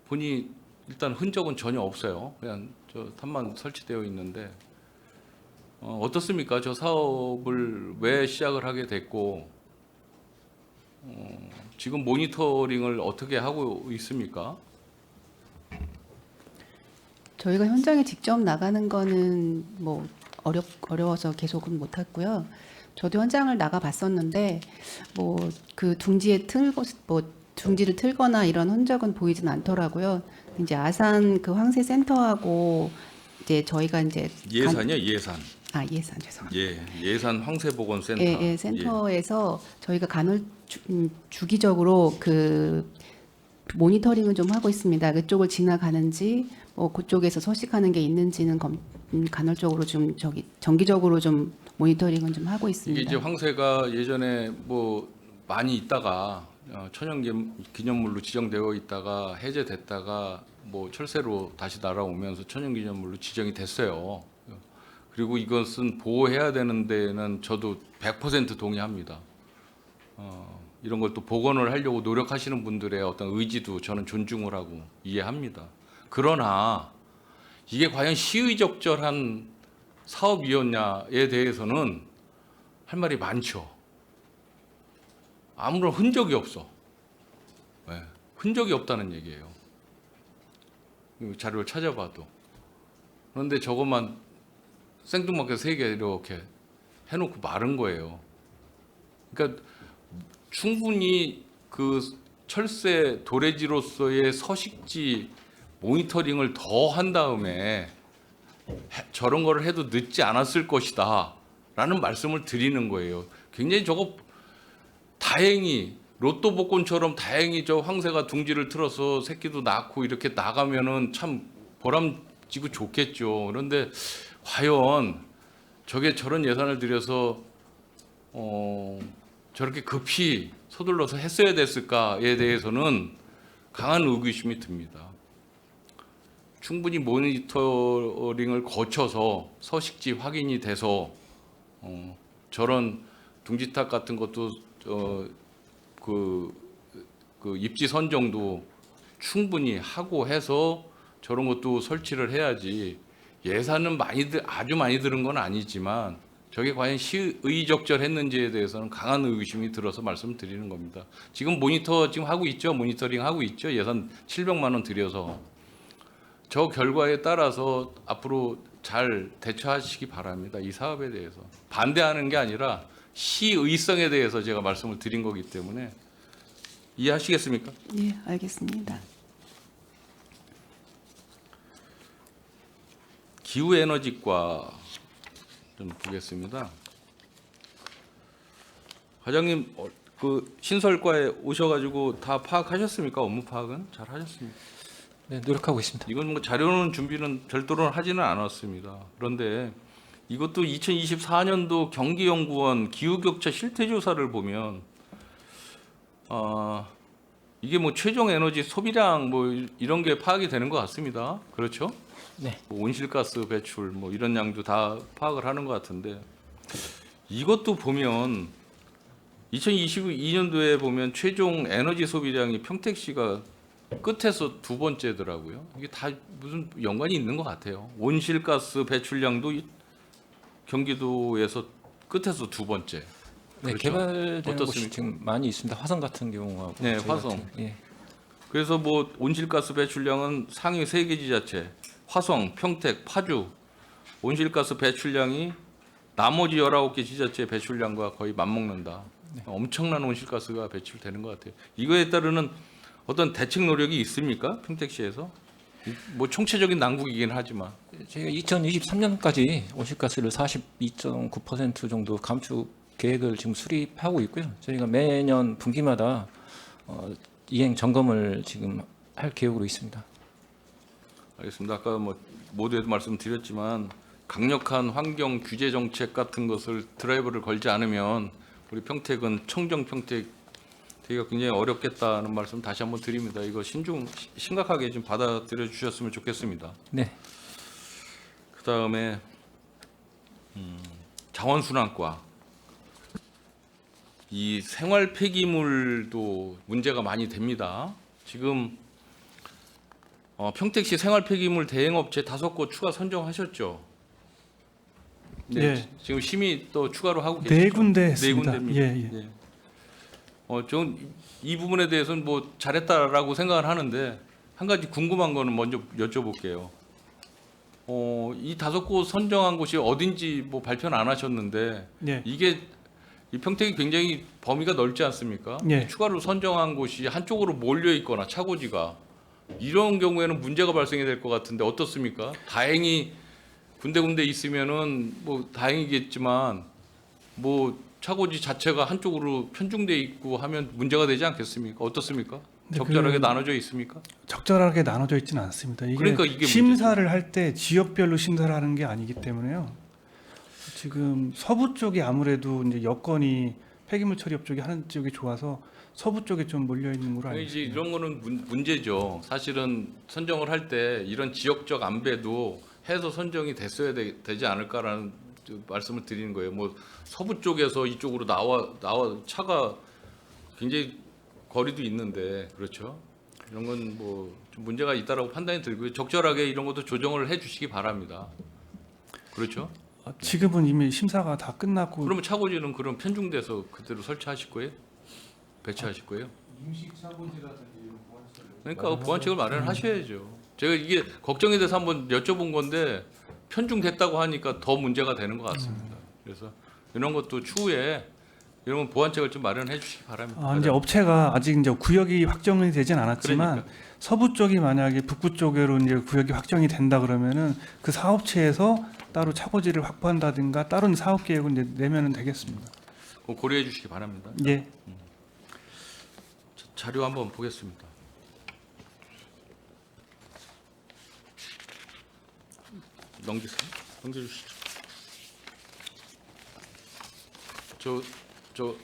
보니 일단 흔적은 전혀 없어요. 그냥 저 탑만 설치되어 있는데 어떻습니까? 저 사업을 왜 시작을 하게 됐고 지금 모니터링을 어떻게 하고 있습니까? 저희가 현장에 직접 나가는 거는 뭐 어려워서 계속은 못 했고요. 저도 현장을 나가 봤었는데 뭐 그 둥지를 틀거나 이런 흔적은 보이진 않더라고요. 이제 아산 그 황새 센터하고 이제 저희가 이제 예산이요, 예산. 예산 죄송합니다. 예산 황새보건센터. 예, 센터에서 저희가 주기적으로 그 모니터링을 좀 하고 있습니다. 그쪽을 지나가는지 뭐 그쪽에서 서식하는 게 있는지는 간헐적으로 좀 정기적으로 좀 모니터링은 좀 하고 있습니다. 이게 이제 황새가 예전에 뭐 많이 있다가 천연 기념물로 지정되어 있다가 해제됐다가 뭐 철새로 다시 날아오면서 천연 기념물로 지정이 됐어요. 그리고 이것은 보호해야 되는 데는 저도 100% 동의합니다. 이런 걸 또 복원을 하려고 노력하시는 분들의 어떤 의지도 저는 존중을 하고 이해합니다. 그러나 이게 과연 시의적절한 사업이었냐에 대해서는 할 말이 많죠. 아무런 흔적이 없어. 네, 흔적이 없다는 얘기예요. 이 자료를 찾아봐도. 그런데 저것만 생뚱맞게 3개 이렇게 해놓고 마른 거예요. 그러니까 충분히 그 철새 도래지로서의 서식지 모니터링을 더 한 다음에 저런 거를 해도 늦지 않았을 것이다 라는 말씀을 드리는 거예요. 굉장히 저거 다행히 로또 복권처럼 다행히 저 황새가 둥지를 틀어서 새끼도 낳고 이렇게 나가면은 참 보람지고 좋겠죠. 그런데 과연 저게 저런 예산을 들여서 저렇게 급히 서둘러서 했어야 됐을까에 대해서는 강한 의구심이 듭니다. 충분히 모니터링을 거쳐서 서식지 확인이 돼서 저런 둥지탑 같은 것도 그 입지 선정도 충분히 하고 해서 저런 것도 설치를 해야지. 예산은 아주 많이 들은 건 아니지만 저게 과연 시의적절했는지에 대해서는 강한 의구심이 들어서 말씀드리는 겁니다. 지금 지금 하고 있죠. 모니터링 하고 있죠. 예산 700만 원 들여서. 저 결과에 따라서 앞으로 잘 대처하시기 바랍니다. 이 사업에 대해서. 반대하는 게 아니라 시의성에 대해서 제가 말씀을 드린 거기 때문에 이해하시겠습니까? 네, 알겠습니다. 기후에너지과 좀 보겠습니다. 과장님 그 신설과에 오셔가지고 다 파악하셨습니까? 업무 파악은 잘 하셨습니까? 네, 노력하고 있습니다. 이건 뭐 자료는 준비는 별도로 하지는 않았습니다. 그런데 이것도 2024년도 경기연구원 기후격차 실태조사를 보면 이게 뭐 최종 에너지 소비량 뭐 이런 게 파악이 되는 것 같습니다. 그렇죠? 네. 뭐 온실가스 배출 뭐 이런 양도 다 파악을 하는 것 같은데 이것도 보면 2022년도에 보면 최종 에너지 소비량이 평택시가 끝에서 2번째더라고요. 이게 다 무슨 연관이 있는 것 같아요. 온실가스 배출량도 경기도에서 끝에서 2번째. 네, 그렇죠? 개발되는 곳이 어떻습니까? 지금 많이 있습니다. 화성 같은 경우하고. 네, 저희 화성. 같은, 예. 그래서 뭐 온실가스 배출량은 상위 3개 지자체 화성, 평택, 파주 온실가스 배출량이 나머지 19개 지자체 배출량과 거의 맞먹는다. 엄청난 온실가스가 배출되는 것 같아요. 이거에 따르는 어떤 대책 노력이 있습니까? 평택시에서? 뭐 총체적인 난국이긴 하지만. 저희가 2023년까지 온실가스를 42.9% 정도 감축 계획을 지금 수립하고 있고요. 저희가 매년 분기마다 이행 점검을 지금 할 계획으로 있습니다. 알겠습니다. 아까 뭐 모두에도 말씀드렸지만 강력한 환경 규제 정책 같은 것을 드라이브를 걸지 않으면 우리 평택은 청정 평택 되기가 굉장히 어렵겠다는 말씀 다시 한번 드립니다. 이거 심각하게 좀 받아들여 주셨으면 좋겠습니다. 네. 그 다음에 자원순환과 이 생활 폐기물도 문제가 많이 됩니다. 지금 평택시 생활 폐기물 대행업체 5곳 추가 선정하셨죠? 네. 예. 지금 심의 또 추가로 하고 계시죠? 4군데 했습니다. 네 군데입니다. 예, 예. 저는 이 부분에 대해서는 뭐 잘했다라고 생각을 하는데 한 가지 궁금한 거는 먼저 여쭤볼게요. 이 5곳 선정한 곳이 어딘지 뭐 발표는 안 하셨는데 예. 이게 이 평택이 굉장히 범위가 넓지 않습니까? 예. 추가로 선정한 곳이 한쪽으로 몰려 있거나 차고지가 이런 경우에는 문제가 발생이 될 것 같은데 어떻습니까? 다행히 군데군데 있으면은 뭐 다행이겠지만 뭐 차고지 자체가 한쪽으로 편중돼 있고 하면 문제가 되지 않겠습니까? 어떻습니까? 네, 적절하게 나눠져 있습니까? 적절하게 나눠져 있지는 않습니다. 이게, 그러니까 이게 심사를 할 때 지역별로 심사를 하는 게 아니기 때문에요. 지금 서부 쪽이 아무래도 이제 여건이 폐기물 처리업 쪽이 하는 쪽이 좋아서 서부 쪽에 좀 몰려 있는 걸로 알고 이제 있습니다. 이런 거는 문제죠. 사실은 선정을 할 때 이런 지역적 안배도 해서 선정이 됐어야 되지 않을까라는 말씀을 드리는 거예요. 뭐 서부 쪽에서 이쪽으로 나와 차가 굉장히 거리도 있는데 그렇죠. 이런 건 뭐 좀 문제가 있다라고 판단이 들고요. 적절하게 이런 것도 조정을 해주시기 바랍니다. 그렇죠. 지금은 이미 심사가 다 끝났고 그러면 차고지는 그럼 편중돼서 그대로 설치하실 거예요? 배치하실 거예요? 임식 차고지라든지 이런 보안시설. 그러니까 보완책을 마련하셔야죠. 제가 이게 걱정이 돼서 한번 여쭤본 건데 편중됐다고 하니까 더 문제가 되는 것 같습니다. 그래서 이런 것도 추후에 이런 보완책을 좀 마련해 주시기 바랍니다. 이제 업체가 아직 이제 구역이 확정이 되진 않았지만 그러니까. 서부 쪽이 만약에 북부 쪽으로 이제 구역이 확정이 된다 그러면은 그 사업체에서 따로 차고지를 확보한다든가 다른 사업 계획을 내면은 되겠습니다. 그거 고려해 주시기 바랍니다. 예. 자료 한번 보겠습니다. 넘기세요. 넘겨주시죠. 저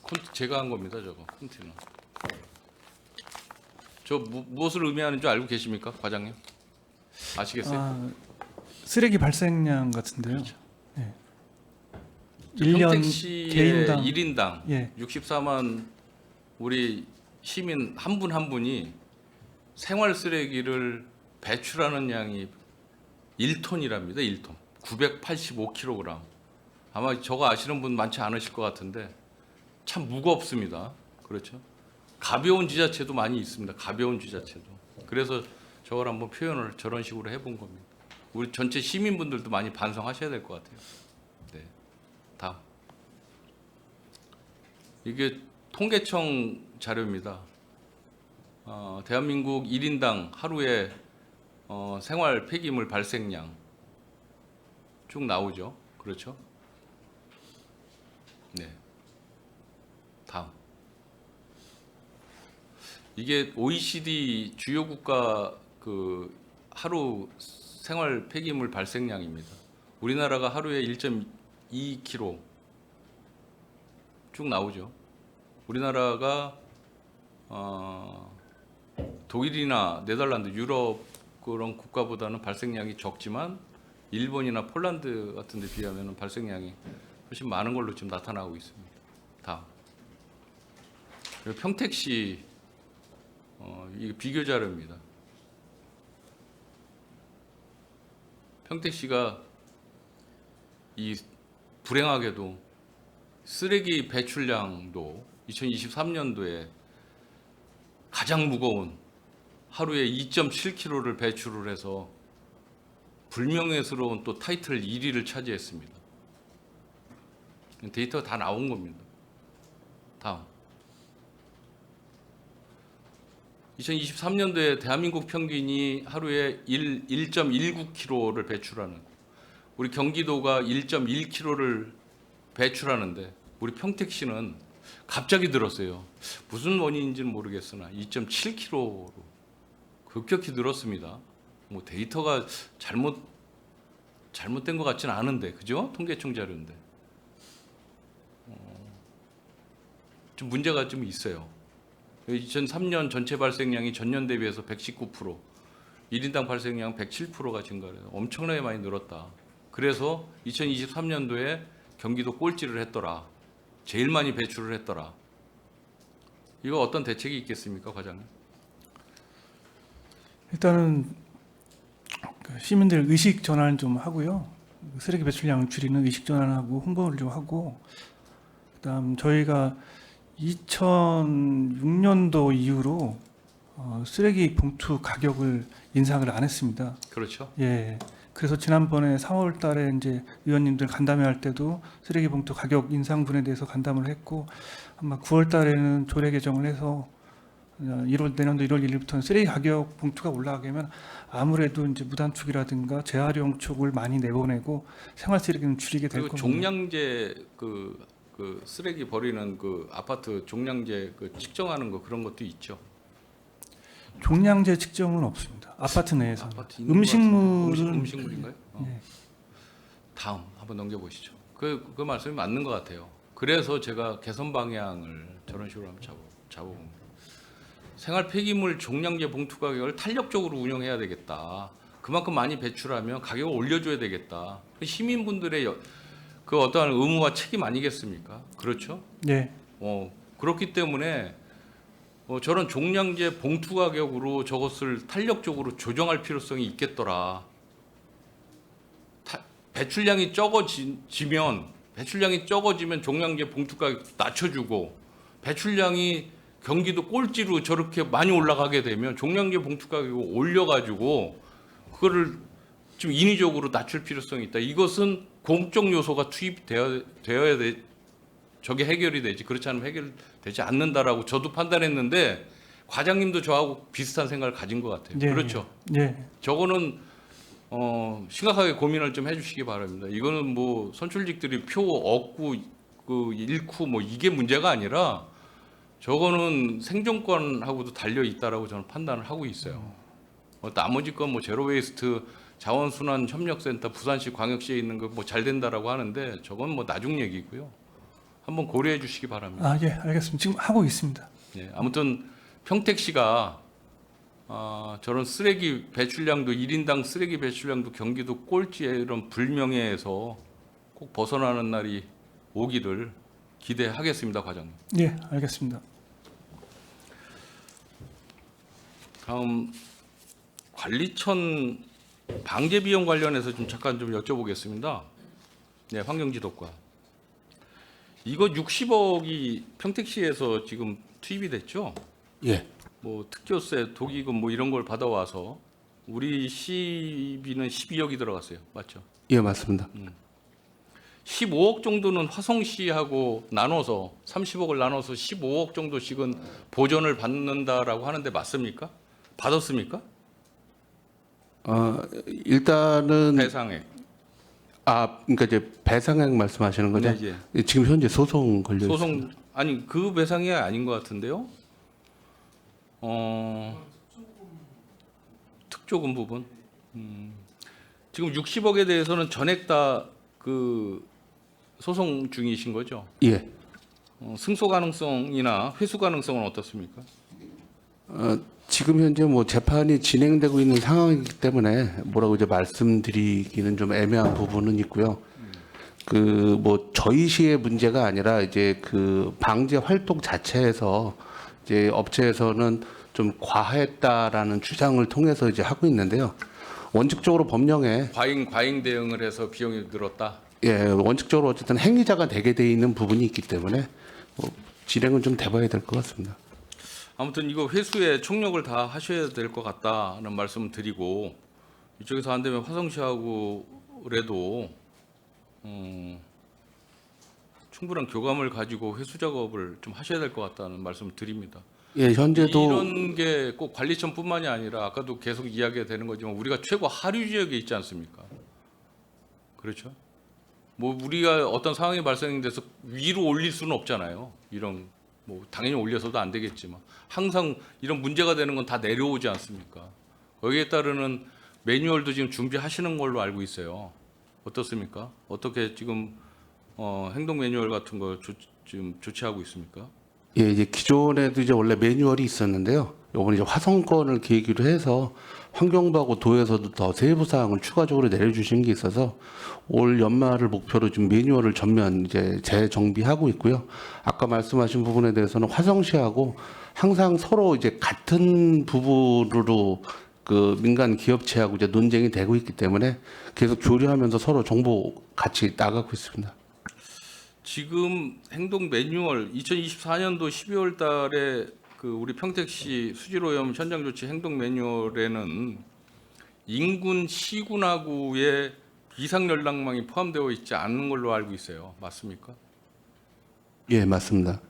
콘트 제가 한 겁니다. 저거 콘티는. 저 무엇을 의미하는지 알고 계십니까, 과장님? 아시겠어요? 쓰레기 발생량 같은데요. 예. 저 1년 평택시의 개인당 1인당 예. 64만 우리 시민 한 분 한 분이 생활 쓰레기를 배출하는 양이 1톤이랍니다. 1톤. 985kg. 아마 저거 아시는 분 많지 않으실 것 같은데 참 무겁습니다. 그렇죠? 가벼운 지자체도 많이 있습니다. 가벼운 지자체도. 그래서 저걸 한번 표현을 저런 식으로 해본 겁니다. 우리 전체 시민분들도 많이 반성하셔야 될 것 같아요. 네. 다음. 이게 통계청 자료입니다. 대한민국 1인당 하루에 생활 폐기물 발생량 쭉 나오죠. 그렇죠? 네. 다음. 이게 OECD 주요 국가 그 하루 생활 폐기물 발생량입니다. 우리나라가 하루에 1.2kg 쭉 나오죠. 우리나라가 독일이나 네덜란드, 유럽 그런 국가보다는 발생량이 적지만 일본이나 폴란드 같은 데 비하면 발생량이 훨씬 많은 걸로 지금 나타나고 있습니다. 다음. 그리고 평택시 이게 비교 자료입니다. 평택시가 이 불행하게도 쓰레기 배출량도 2023년도에 가장 무거운 하루에 2.7kg를 배출을 해서 불명예스러운 또 타이틀 1위를 차지했습니다. 데이터가 다 나온 겁니다. 다음. 2023년도에 대한민국 평균이 하루에 1.19kg를 배출하는, 우리 경기도가 1.1kg를 배출하는데 우리 평택시는 갑자기 늘었어요. 무슨 원인인지는 모르겠으나 2.7kg로 급격히 늘었습니다. 뭐 데이터가 잘못된 것 같지는 않은데, 그죠? 통계청 자료인데 좀 문제가 좀 있어요. 2003년 전체 발생량이 전년 대비해서 119%, 1인당 발생량 107%가 증가해요. 엄청나게 많이 늘었다. 그래서 2023년도에 경기도 꼴찌를 했더라. 제일 많이 배출을 했더라. 이거 어떤 대책이 있겠습니까, 과장님? 일단은 그 시민들 의식 전환 좀 하고요. 쓰레기 배출량을 줄이는 의식 전환하고 홍보를 좀 하고, 그다음 저희가 2006년도 이후로 쓰레기 봉투 가격을 인상을 안 했습니다. 그렇죠. 예. 그래서 지난번에 4월 달에 이제 의원님들 간담회 할 때도 쓰레기 봉투 가격 인상분에 대해서 간담을 했고, 아마 9월 달에는 조례 개정을 해서 내년도 1월 1일부터는 쓰레기 가격 봉투가 올라가게 하면 아무래도 이제 무단축이라든가 재활용 쪽을 많이 내보내고 생활 쓰레기는 줄이게 될 그리고 겁니다. 종량제 그 쓰레기 버리는 그 아파트 종량제 그 측정하는 거 그런 것도 있죠. 종량제 측정은 없습니다. 아파트 내에서. 아파트 있는 것 같습니다. 음식물은 음식물인가요? 예. 다음 한번 넘겨보시죠. 그 말씀이 맞는 것 같아요. 그래서 제가 개선 방향을 저런 식으로 한번 잡아봅니다. 생활 폐기물 종량제 봉투 가격을 탄력적으로 운영해야 되겠다. 그만큼 많이 배출하면 가격을 올려줘야 되겠다. 시민분들의 그 어떠한 의무와 책임 아니겠습니까? 그렇죠? 네. 그렇기 때문에 저런 종량제 봉투 가격으로 저것을 탄력적으로 조정할 필요성이 있겠더라. 배출량이 적어지면 종량제 봉투 가격 낮춰주고, 배출량이 경기도 꼴찌로 저렇게 많이 올라가게 되면 종량제 봉투 가격을 올려가지고 그거를 좀 인위적으로 낮출 필요성이 있다. 이것은 공적 요소가 투입되어야 돼. 저게 해결이 되지. 그렇지 않으면 해결되지 않는다라고 저도 판단했는데, 과장님도 저하고 비슷한 생각을 가진 것 같아요. 네. 그렇죠. 네. 저거는 심각하게 고민을 좀 해주시기 바랍니다. 이거는 뭐 선출직들이 표 얻고 잃고 뭐 이게 문제가 아니라 저거는 생존권하고도 달려 있다라고 저는 판단을 하고 있어요. 나머지 건 뭐 제로웨이스트 자원순환 협력센터 부산시 광역시에 있는 거 뭐 잘 된다라고 하는데 저건 뭐 나중 얘기고요. 한번 고려해 주시기 바랍니다. 예, 알겠습니다. 지금 하고 있습니다. 네, 아무튼 평택시가 저런 쓰레기 배출량도 1인당 쓰레기 배출량도 경기도 꼴찌의 이런 불명예에서 꼭 벗어나는 날이 오기를 기대하겠습니다, 과장님. 예, 알겠습니다. 다음 관리천 방제 비용 관련해서 좀 잠깐 좀 여쭤보겠습니다. 네, 환경지도과. 이거 60억이 평택시에서 지금 투입이 됐죠? 예. 뭐 특교세, 도기금 뭐 이런 걸 받아와서 우리 시비는 12억이 들어갔어요. 맞죠? 예, 맞습니다. 15억 정도는 화성시하고 나눠서 30억을 나눠서 15억 정도씩은 보전을 받는다라고 하는데 맞습니까? 받았습니까? 일단은 배상액. 그러니까 이제 배상액 말씀하시는 거죠? 네, 지금 현재 소송 걸려 있습니다. 소송 아니 그 배상이 아닌 것 같은데요. 특조금 부분. 지금 60억에 대해서는 전액 다 그 소송 중이신 거죠? 예. 승소 가능성이나 회수 가능성은 어떻습니까? 지금 현재 뭐 재판이 진행되고 있는 상황이기 때문에 뭐라고 이제 말씀드리기는 좀 애매한 부분은 있고요. 그 뭐 저희 시의 문제가 아니라 이제 그 방제 활동 자체에서 이제 업체에서는 좀 과했다라는 주장을 통해서 이제 하고 있는데요. 원칙적으로 법령에 과잉 대응을 해서 비용이 늘었다. 예, 원칙적으로 어쨌든 행위자가 되게 돼 있는 부분이 있기 때문에 뭐 진행은 좀 돼봐야 될 것 같습니다. 아무튼 이거 회수에 총력을 다 하셔야 될 것 같다는 말씀을 드리고, 이쪽에서 안 되면 화성시하고라도 충분한 교감을 가지고 회수 작업을 좀 하셔야 될 것 같다는 말씀을 드립니다. 예, 현재도 이런 게 꼭 관리청뿐만이 아니라 아까도 계속 이야기가 되는 거지만 우리가 최고 하류 지역에 있지 않습니까? 그렇죠? 뭐 우리가 어떤 상황이 발생돼서 위로 올릴 수는 없잖아요. 이런 뭐 당연히 올려서도 안 되겠지만 항상 이런 문제가 되는 건 다 내려오지 않습니까? 거기에 따르는 매뉴얼도 지금 준비하시는 걸로 알고 있어요. 어떻습니까? 어떻게 지금 행동 매뉴얼 같은 거 지금 조치하고 있습니까? 예, 이제 기존에도 이제 원래 매뉴얼이 있었는데요. 이번에 이제 화성권을 계기로 해서 환경부하고 도에서도 더 세부 사항을 추가적으로 내려주신 게 있어서 올 연말을 목표로 지금 매뉴얼을 전면 이제 재정비하고 있고요. 아까 말씀하신 부분에 대해서는 화성시하고 항상 서로 이제 같은 부분으로 그 민간 기업체하고 이제 논쟁이 되고 있기 때문에 계속 교류하면서 서로 정보 같이 나가고 있습니다. 지금 행동 매뉴얼 2024년도 12월 달에 그 우리 평택시 수질오염 현장 조치 행동 매뉴얼에는 인군 시군하고의 비상 연락망이 포함되어 있지 않은 걸로 알고 있어요. 맞습니까? 예, 맞습니다.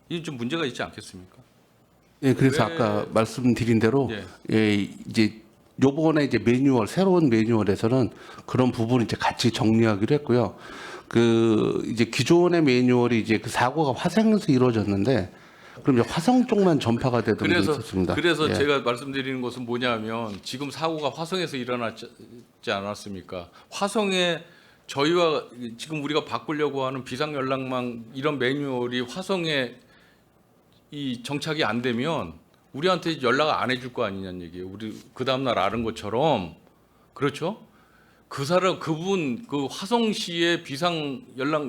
이게 좀 문제가 있지 않겠습니까? 예, 그래서 왜- 아까 말씀드린 대로 예. 예, 이제 요번에 이제 매뉴얼 새로운 매뉴얼에서는 그런 부분을 이제 같이 정리하기로 했고요. 그 이제 기존의 매뉴얼이 이제 그 사고가 화성에서 이루어졌는데 그럼 이제 화성 쪽만 전파가 되던 게 있었습니다. 그래서 예. 제가 말씀드리는 것은 뭐냐면 지금 사고가 화성에서 일어났지 않았습니까? 화성에 저희와 지금 우리가 바꾸려고 하는 비상연락망 이런 매뉴얼이 화성에 이 정착이 안 되면 우리한테 연락 안 해줄 거 아니냐는 얘기예요. 우리 그 다음날 아는 것처럼. 그렇죠? 그분 그 화성시의 비상 연락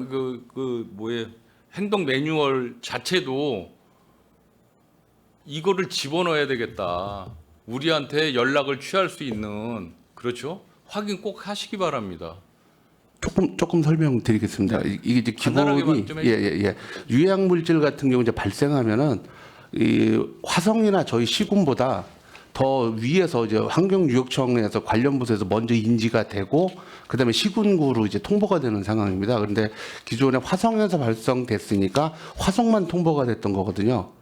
행동 매뉴얼 자체도 이거를 집어넣어야 되겠다. 우리한테 연락을 취할 수 있는, 그렇죠? 확인 꼭 하시기 바랍니다. 조금 설명드리겠습니다. 이게 이제 간단하게만 기본이 좀 유해학 물질 같은 경우 이제 발생하면은 이 화성이나 저희 시군보다 더 위에서 이제 환경유역청에서 관련 부서에서 먼저 인지가 되고 그다음에 시군구로 이제 통보가 되는 상황입니다. 그런데 기존에 화성에서 발생됐으니까 화성만 통보가 됐던 거거든요.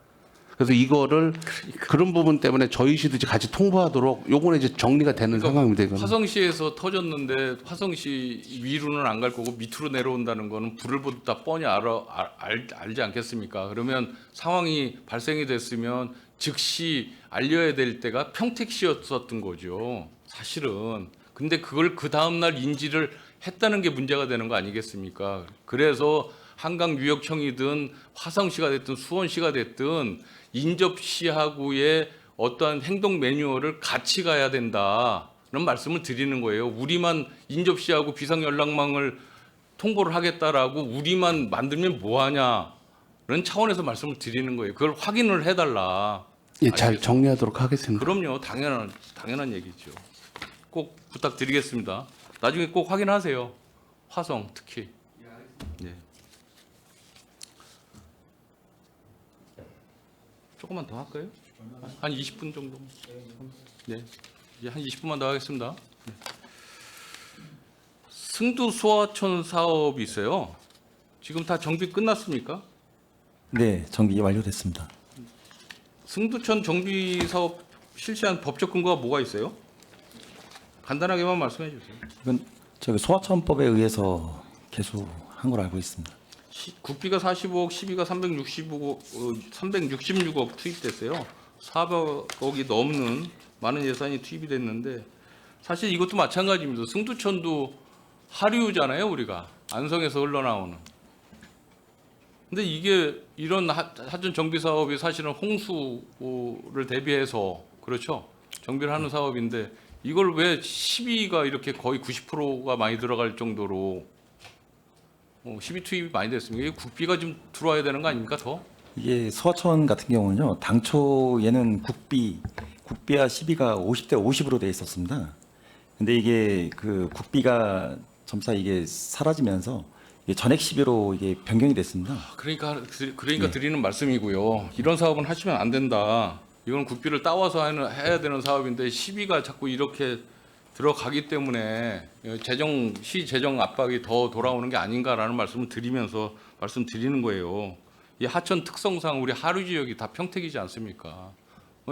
그래서 이거를 그런 부분 때문에 저희 시도 이제 같이 통보하도록 요거는 이제 정리가 되는 상황입니다. 이거는. 화성시에서 터졌는데 화성시 위로는 안 갈 거고 밑으로 내려온다는 거는 불을 보듯 다 뻔히 알지 않겠습니까? 그러면 상황이 발생이 됐으면 즉시 알려야 될 때가 평택시였었던 거죠. 사실은. 근데 그걸 그 다음날 인지를 했다는 게 문제가 되는 거 아니겠습니까? 그래서 한강유역청이든 화성시가 됐든 수원시가 됐든 인접시하고의 어떠한 행동 매뉴얼을 같이 가야 된다. 그런 말씀을 드리는 거예요. 우리만 인접시하고 비상연락망을 통보를 하겠다라고 우리만 만들면 뭐하냐. 그런 차원에서 말씀을 드리는 거예요. 그걸 확인을 해달라. 예, 잘 정리하도록 하겠습니다. 그럼요. 당연한 얘기죠. 꼭 부탁드리겠습니다. 나중에 꼭 확인하세요. 화성 특히. 네. 조금만 더 할까요? 한 20분 정도. 네. 이제 한 20분만 더 하겠습니다. 네. 승두 소하촌 사업이 있어요. 지금 다 정비 끝났습니까? 네, 정비 완료됐습니다. 승두천 정비 사업 실시한 법적 근거가 뭐가 있어요? 간단하게만 말씀해 주세요. 이건 저기 소하천법에 의해서 개수한 걸로 알고 있습니다. 국비가 45억, 시비가 366억 투입됐어요. 400억이 넘는 많은 예산이 투입이 됐는데 사실 이것도 마찬가지입니다. 승두천도 하류잖아요, 우리가. 안성에서 흘러나오는. 근데 이게 이런 하천 정비 사업이 사실은 홍수를 대비해서 그렇죠? 정비를 하는 사업인데 이걸 왜 시비가 이렇게 거의 90%가 많이 들어갈 정도로 시비 투입이 많이 됐습니까? 이게 국비가 좀 들어와야 되는 거 아닙니까 더? 이게 소하천 같은 경우는요, 당초 얘는 국비와 시비가 50대 50으로 돼 있었습니다. 근데 이게 그 국비가 점차 이게 사라지면서 이게 전액 시비로 이게 변경이 됐습니다. 그러니까 드리는 말씀이고요. 이런 사업은 하시면 안 된다. 이건 국비를 따와서 해야 되는 사업인데 시비가 자꾸 이렇게 들어가기 때문에 시 재정 압박이 더 돌아오는 게 아닌가라는 말씀을 드리면서 말씀드리는 거예요. 이 하천 특성상 우리 하류 지역이 다 평택이지 않습니까?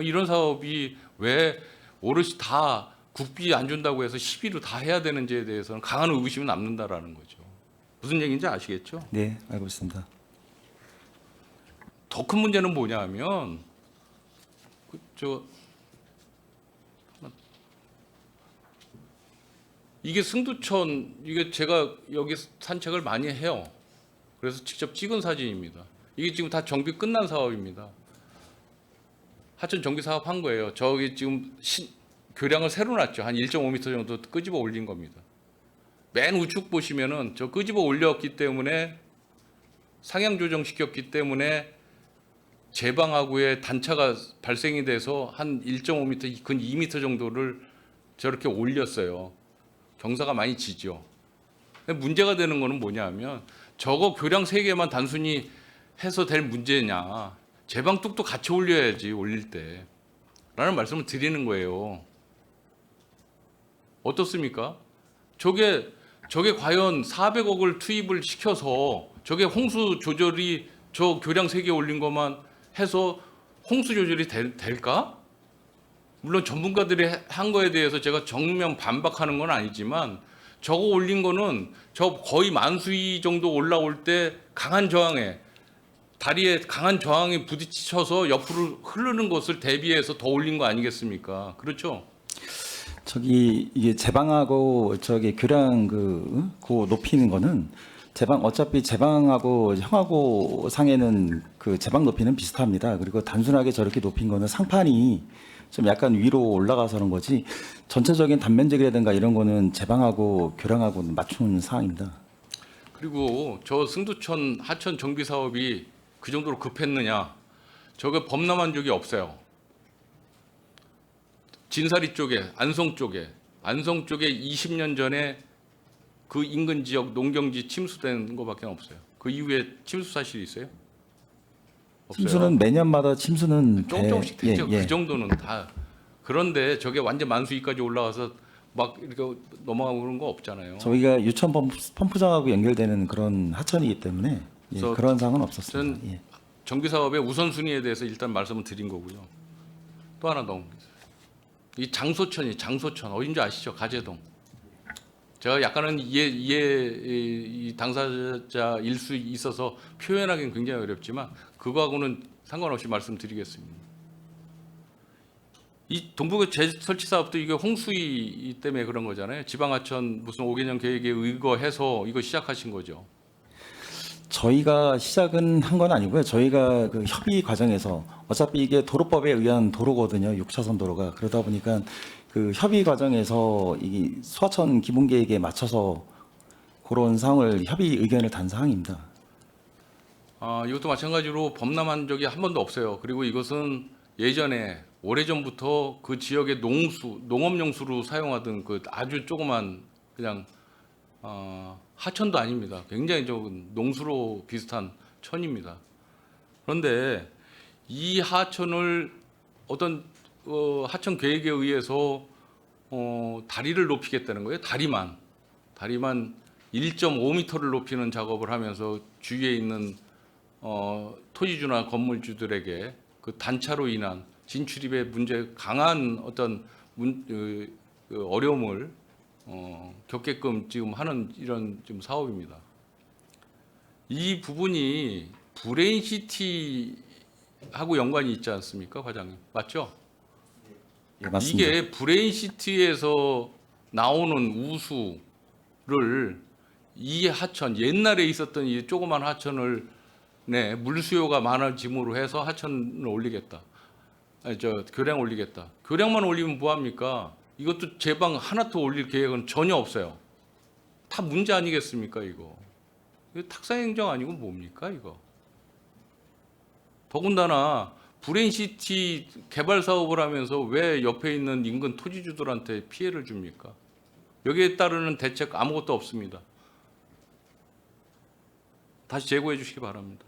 이런 사업이 왜 오롯이 다 국비 안 준다고 해서 시비로 다 해야 되는지에 대해서는 강한 의구심이 남는다라는 거죠. 무슨 얘기인지 아시겠죠? 네, 알고 있습니다. 더 큰 문제는 뭐냐 하면 이게 승두천, 이게 제가 여기 산책을 많이 해요. 그래서 직접 찍은 사진입니다. 이게 지금 다 정비 끝난 사업입니다. 하천 정비 사업 한 거예요. 저기 지금 교량을 새로 놨죠. 한 1.5m 정도 끄집어 올린 겁니다. 맨 우측 보시면은 저 끄집어 올렸기 때문에 상향 조정시켰기 때문에 제방하고의 단차가 발생이 돼서 한 1.5m, 근 2m 정도를 저렇게 올렸어요. 경사가 많이 지죠. 문제가 되는 거는 뭐냐면 저거 교량 3개만 단순히 해서 될 문제냐. 제방뚝도 같이 올려야지, 올릴 때. 라는 말씀을 드리는 거예요. 어떻습니까? 저게 과연 400억을 투입을 시켜서 저게 홍수 조절이 저 교량 3개 올린 것만 해서 홍수 조절이 될까? 물론 전문가들이 한 거에 대해서 제가 정면 반박하는 건 아니지만 저거 올린 거는 저 거의 만수위 정도 올라올 때 강한 저항에 다리에 강한 저항이 부딪혀서 옆으로 흐르는 것을 대비해서 더 올린 거 아니겠습니까? 그렇죠? 저기 이게 제방하고 저기 교량 그 높이는 거는 어차피 제방하고 형하고 상에는 그 제방 높이는 비슷합니다. 그리고 단순하게 저렇게 높인 거는 상판이 좀 약간 위로 올라가서 그런 거지 전체적인 단면적이라든가 이런 거는 제방하고 교량하고 맞추는 사항입니다. 그리고 저 승두천 하천 정비 사업이 그 정도로 급했느냐? 저거 범람한 적이 없어요. 진사리 쪽에, 안성 쪽에 20년 전에 그 인근 지역 농경지 침수된 거밖에 없어요. 그 이후에 침수 사실이 있어요? 없어요. 침수는 매년마다 침수는 조금씩 되죠. 예. 그 정도는 다. 그런데 저게 완전 만수위까지 올라가서 막 이렇게 넘어가고 그런 거 없잖아요. 저희가 유천 펌프장하고 연결되는 그런 하천이기 때문에 예, 그래서 그런 상은 없었습니다. 저는 예. 정비 사업의 우선순위에 대해서 일단 말씀을 드린 거고요. 또 하나 더. 이 장소천 어딘지 아시죠? 가재동. 제가 약간은 이 당사자일 수 있어서 표현하기는 굉장히 어렵지만 그거하고는 상관없이 말씀드리겠습니다. 이 동북 재설치 사업도 이게 홍수위 때문에 그런 거잖아요. 지방하천 무슨 5개년 계획에 의거해서 이거 시작하신 거죠. 저희가 시작은 한 건 아니고요. 저희가 그 협의 과정에서 어차피 이게 도로법에 의한 도로거든요. 6차선 도로가. 그러다 보니까 그 협의 과정에서 이 소하천 기본 계획에 맞춰서 그런 사항을 협의 의견을 단 사항입니다. 이것도 마찬가지로 범람한 적이 한 번도 없어요. 그리고 이것은 예전에 오래전부터 그 지역의 농업용수로 사용하던 그 아주 조그만 그냥 하천도 아닙니다. 굉장히 적은 농수로 비슷한 천입니다. 그런데 이 하천을 어떤 하천 계획에 의해서 다리를 높이겠다는 거예요. 다리만 1.5m를 높이는 작업을 하면서 주위에 있는 토지주나 건물주들에게 그 단차로 인한 진출입에 강한 어떤 어려움을 겪게끔 지금 하는 이런 좀 사업입니다. 이 부분이 브레인시티하고 연관이 있지 않습니까, 과장님? 맞죠? 예, 맞습니다. 이게 브레인시티에서 나오는 우수를 이 하천 옛날에 있었던 이 조그만 하천을 물 수요가 많아짐으로 해서 하천을 올리겠다. 교량 올리겠다. 교량만 올리면 뭐합니까? 이것도 제방 하나 더 올릴 계획은 전혀 없어요. 다 문제 아니겠습니까, 이거? 이거 탁사행정 아니고 뭡니까, 이거? 더군다나 브레인시티 개발 사업을 하면서 왜 옆에 있는 인근 토지주들한테 피해를 줍니까? 여기에 따르는 대책 아무것도 없습니다. 다시 재고해 주시기 바랍니다.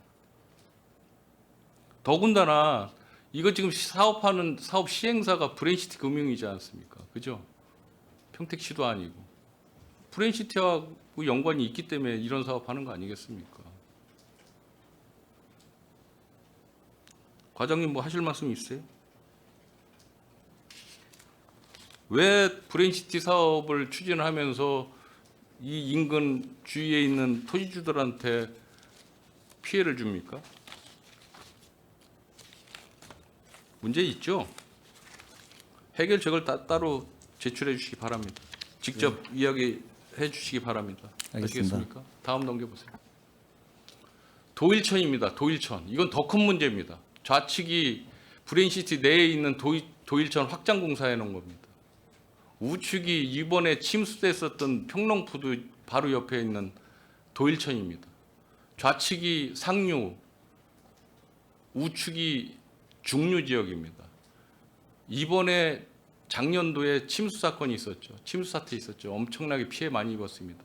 더군다나 이거 지금 사업하는 사업 시행사가 브레인시티 금융이지 않습니까? 그죠? 평택시도 아니고. 브레인시티하고 연관이 있기 때문에 이런 사업하는 거 아니겠습니까? 과장님 뭐 하실 말씀 있어요? 왜 브레인시티 사업을 추진하면서 이 인근 주위에 있는 토지주들한테 피해를 줍니까? 문제 있죠? 해결책을 따로 제출해 주시기 바랍니다. 직접 이야기해 주시기 바랍니다. 알겠습니다. 아시겠습니까? 다음 넘겨보세요. 도일천입니다. 도일천. 이건 더 큰 문제입니다. 좌측이 브레인시티 내에 있는 도일천 확장 공사해 놓은 겁니다. 우측이 이번에 침수됐었던 평롱푸드 바로 옆에 있는 도일천입니다. 좌측이 상류, 우측이 중류 지역입니다. 이번에 작년도에 침수 사건이 있었죠. 침수 사태 있었죠. 엄청나게 피해 많이 입었습니다.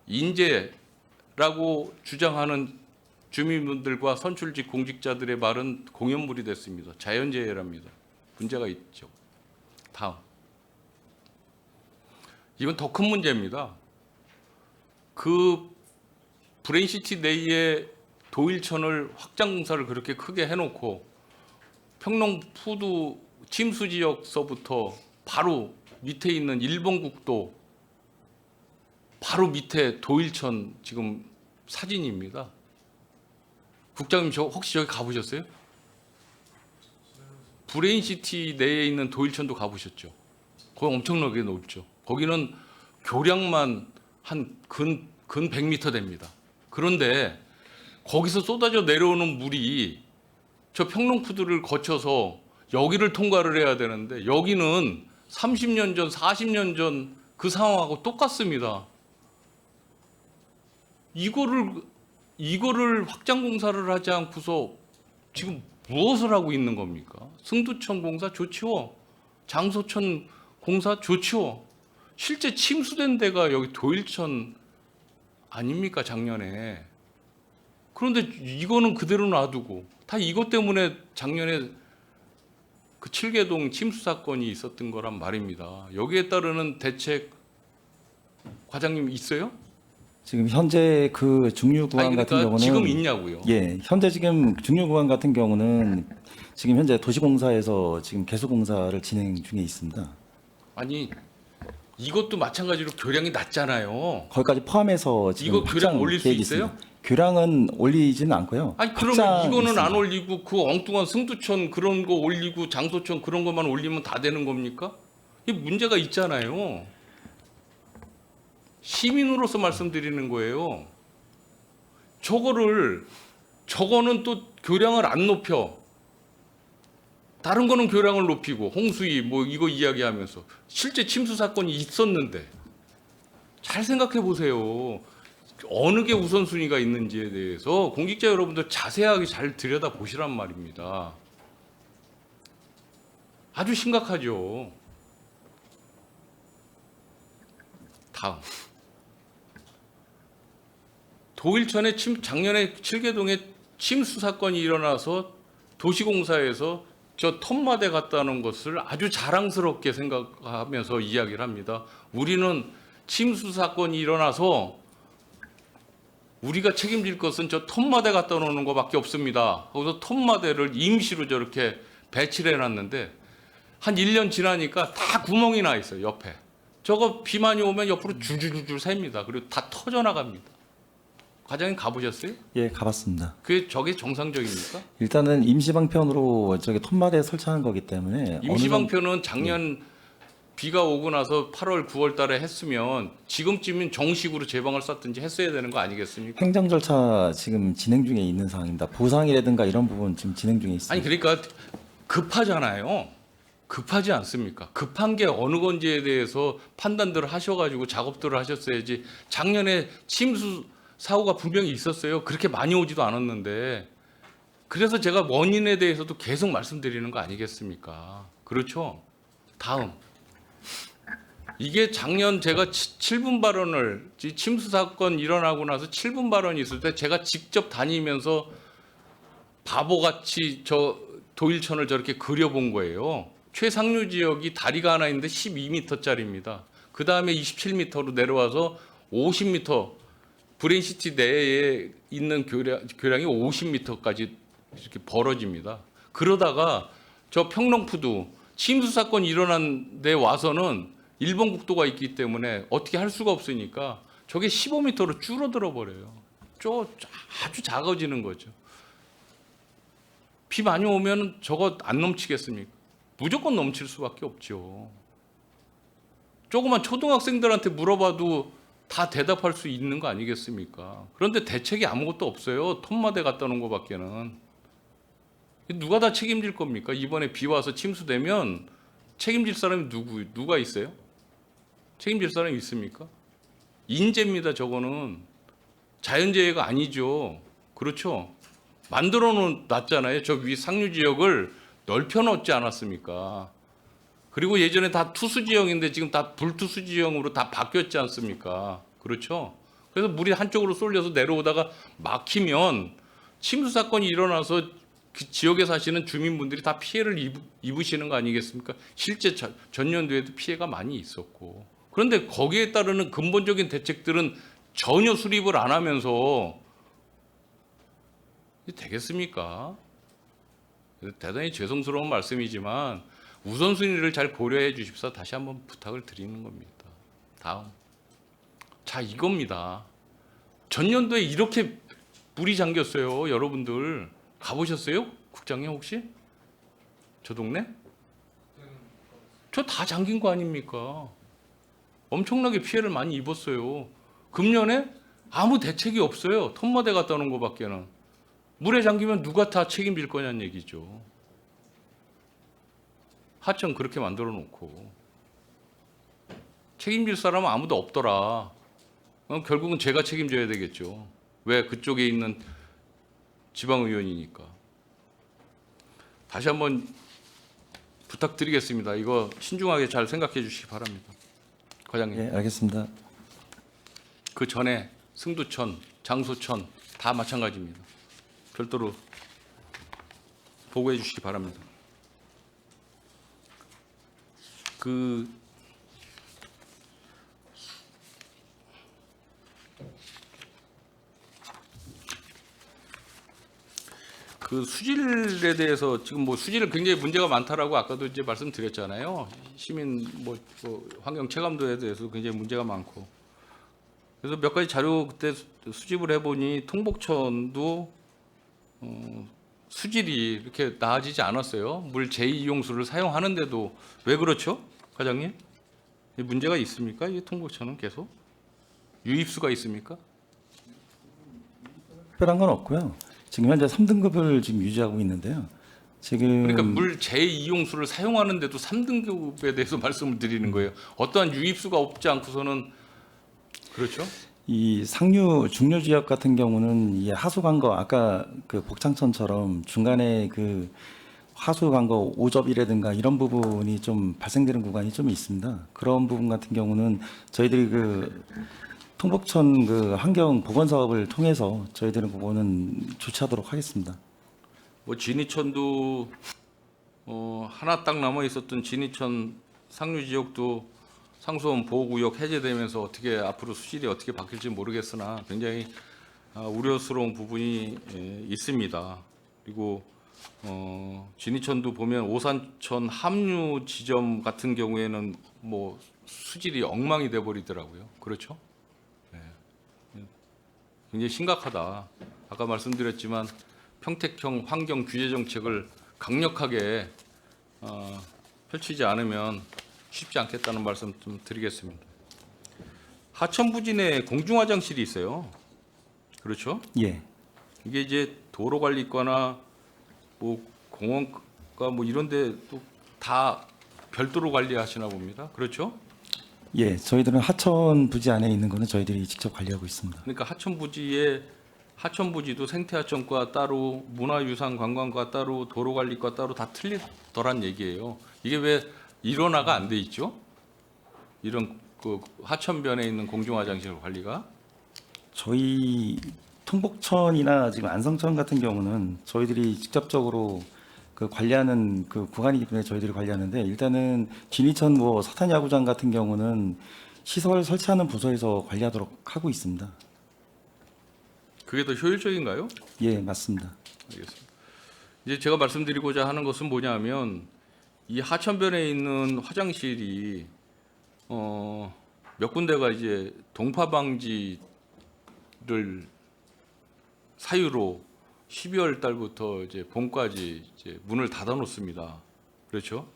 인재라고 주장하는 주민분들과 선출직 공직자들의 말은 공연물이 됐습니다. 자연재해랍니다. 문제가 있죠. 다음. 이건 더 큰 문제입니다. 그 브레인시티 내에 도일천을 확장 공사를 그렇게 크게 해놓고 평롱푸드 침수 지역서부터 바로 밑에 있는 일본국도 바로 밑에 도일천 지금 사진입니다. 국장님 혹시 저기 가보셨어요? 브레인시티 내에 있는 도일천도 가보셨죠? 거기 엄청나게 높죠. 거기는 교량만 한 근 100m 됩니다. 그런데 거기서 쏟아져 내려오는 물이 저 평롱푸드를 거쳐서 여기를 통과를 해야 되는데 여기는 30년 전, 40년 전 그 상황하고 똑같습니다. 이거를 확장 공사를 하지 않고서 지금 무엇을 하고 있는 겁니까? 승두천 공사 좋지요. 장소천 공사 좋지요. 실제 침수된 데가 여기 도일천 아닙니까 작년에. 그런데 이거는 그대로 놔두고 다 이것 때문에 작년에 그 7개동 침수 사건이 있었던 거란 말입니다. 여기에 따르는 대책 과장님 있어요? 지금 현재 그 중류구간 아니, 같은 그러니까 경우는 지금 있냐고요. 예, 현재 지금 중류구간 같은 경우는 지금 현재 도시공사에서 지금 개수공사를 진행 중에 있습니다. 아니 이것도 마찬가지로 교량이 낮잖아요. 거기까지 포함해서 지금 이거 교량 확장 올릴 수 계획이 있어요? 있습니다. 교량은 올리지는 않고요. 아니 그러면 확장이 이거는 있습니다. 안 올리고 그 엉뚱한 승두천 그런 거 올리고 장소천 그런 것만 올리면 다 되는 겁니까? 이 문제가 있잖아요. 시민으로서 말씀드리는 거예요. 저거는 또 교량을 안 높여. 다른 거는 교량을 높이고 홍수위 뭐 이거 이야기하면서 실제 침수 사건이 있었는데 잘 생각해 보세요. 어느 게 우선순위가 있는지에 대해서 공직자 여러분들 자세하게 잘 들여다 보시란 말입니다. 아주 심각하죠. 다음. 도일천에 작년에 7개동에 침수 사건이 일어나서 도시공사에서 저 톱마대 갖다 놓은 것을 아주 자랑스럽게 생각하면서 이야기를 합니다. 우리는 침수 사건이 일어나서 우리가 책임질 것은 저 톱마대 갖다 놓는 것밖에 없습니다. 거기서 톱마대를 임시로 저렇게 배치를 해놨는데 한 1년 지나니까 다 구멍이 나 있어요. 옆에. 저거 비 많이 오면 옆으로 줄줄줄줄 셉니다. 그리고 다 터져나갑니다. 과장님 가보셨어요? 예, 가봤습니다. 저게 정상적입니까? 일단은 임시방편으로 저기 톱마대 설치하는 거기 때문에 임시방편은 작년 비가 오고 나서 8월, 9월 달에 했으면 지금쯤은 정식으로 제방을 쐈든지 했어야 되는 거 아니겠습니까? 행정 절차 지금 진행 중에 있는 상황입니다. 보상이라든가 이런 부분 지금 진행 중에 있습니다. 아니 그러니까 급하잖아요. 급하지 않습니까? 급한 게 어느 건지에 대해서 판단들을 하셔가지고 작업들을 하셨어야지. 작년에 침수 사고가 분명히 있었어요. 그렇게 많이 오지도 않았는데. 그래서 제가 원인에 대해서도 계속 말씀드리는 거 아니겠습니까? 그렇죠? 다음. 이게 작년 제가 7분 발언을 침수 사건 일어나고 나서 7분 발언이 있을 때 제가 직접 다니면서 바보같이 저 도일천을 저렇게 그려본 거예요. 최상류 지역이 다리가 하나 있는데 12m짜리입니다. 그 다음에 27m로 내려와서 50m 브레인시티 내에 있는 교량이 50m까지 이렇게 벌어집니다. 그러다가 저 평롱푸드 침수 사건이 일어난 데 와서는 일본 국도가 있기 때문에 어떻게 할 수가 없으니까 저게 15m로 줄어들어 버려요. 아주 작아지는 거죠. 비 많이 오면 저거 안 넘치겠습니까? 무조건 넘칠 수밖에 없죠. 조그만 초등학생들한테 물어봐도 다 대답할 수 있는 거 아니겠습니까? 그런데 대책이 아무것도 없어요. 톱마대 갖다 놓은 거밖에는. 누가 다 책임질 겁니까? 이번에 비 와서 침수되면 책임질 사람이 누가 있어요? 책임질 사람이 있습니까? 인재입니다. 저거는 자연재해가 아니죠. 그렇죠? 만들어 놨잖아요. 저 위 상류 지역을 넓혀 놓지 않았습니까? 그리고 예전에 다 투수 지형인데 지금 다 불투수 지형으로 다 바뀌었지 않습니까? 그렇죠? 그래서 물이 한쪽으로 쏠려서 내려오다가 막히면 침수 사건이 일어나서 그 지역에 사시는 주민분들이 다 피해를 입으시는 거 아니겠습니까? 실제 전년도에도 피해가 많이 있었고. 그런데 거기에 따르는 근본적인 대책들은 전혀 수립을 안 하면서 이게 되겠습니까? 대단히 죄송스러운 말씀이지만 우선순위를 잘 고려해 주십사 다시 한번 부탁을 드리는 겁니다. 다음. 자, 이겁니다. 전년도에 이렇게 물이 잠겼어요. 여러분들 가보셨어요? 국장님 혹시? 저 동네? 저 다 잠긴 거 아닙니까? 엄청나게 피해를 많이 입었어요. 금년에 아무 대책이 없어요. 톱마대 갖다 놓은 거밖에는. 물에 잠기면 누가 다 책임질 거냐는 얘기죠. 하천 그렇게 만들어 놓고 책임질 사람은 아무도 없더라. 결국은 제가 책임져야 되겠죠. 왜? 그쪽에 있는 지방의원이니까. 다시 한번 부탁드리겠습니다. 이거 신중하게 잘 생각해 주시기 바랍니다. 과장님. 예, 알겠습니다. 그 전에 승두천, 장소천 다 마찬가지입니다. 별도로 보고해 주시기 바랍니다. 그 수질에 대해서 지금 뭐 수질은 굉장히 문제가 많다라고 아까도 이제 말씀드렸잖아요. 시민 뭐 환경 체감도에 대해서 굉장히 문제가 많고. 그래서 몇 가지 자료 그때 수집을 해보니 통복천도 수질이 이렇게 나아지지 않았어요. 물 제2이용수를 사용하는데도. 왜 그렇죠, 과장님? 문제가 있습니까? 이 통복천은 계속 유입수가 있습니까? 특별한 건 없고요. 지금 현재 3등급을 지금 유지하고 있는데요. 지금 그러니까 물 제2이용수를 사용하는데도 3등급에 대해서 말씀을 드리는 거예요. 어떠한 유입수가 없지 않고서는. 그렇죠? 이 상류 중류 지역 같은 경우는 이 하수 관거 아까 그 복창천처럼 중간에 그 하수 관거 오접이라든가 이런 부분이 좀 발생되는 구간이 좀 있습니다. 그런 부분 같은 경우는 저희들이 그 통복천 그 환경 보건 사업을 통해서 저희들은 그거는 조치하도록 하겠습니다. 뭐 진이천도 하나 딱 남아 있었던 진이천 상류 지역도 상수원 보호구역 해제되면서 어떻게 앞으로 수질이 어떻게 바뀔지 모르겠으나 굉장히 우려스러운 부분이 있습니다. 그리고 진이천도 보면 오산천 함류 지점 같은 경우에는 뭐 수질이 엉망이 돼 버리더라고요. 그렇죠? 네. 굉장히 심각하다. 아까 말씀드렸지만 평택형 환경 규제 정책을 강력하게 펼치지 않으면 쉽지 않겠다는 말씀 좀 드리겠습니다. 하천 부진에 공중 화장실이 있어요. 그렇죠? 예. 이게 이제 도로관리과나 뭐 공원과 뭐 이런데 또 다 별도로 관리하시나 봅니다. 그렇죠? 예, 저희들은 하천 부지 안에 있는 거는 저희들이 직접 관리하고 있습니다. 그러니까 하천 부지도 생태하천과 따로, 문화유산관광과 따로, 도로관리과 따로 다 틀리더란 얘기예요. 이게 왜 일원화가 안 돼 있죠? 이런 그 하천변에 있는 공중화장실 관리가. 저희 통복천이나 지금 안성천 같은 경우는 저희들이 직접적으로 그 관리하는 그 구간이기 때문에 저희들이 관리하는데, 일단은 진이천 뭐 사탄야구장 같은 경우는 시설 설치하는 부서에서 관리하도록 하고 있습니다. 그게 더 효율적인가요? 예, 맞습니다. 알겠습니다. 이제 제가 말씀드리고자 하는 것은 뭐냐면 이 하천변에 있는 화장실이 몇 군데가 이제 동파 방지를 사유로 12월 달부터 이제 봄까지 이제 문을 닫아 놓습니다. 그렇죠?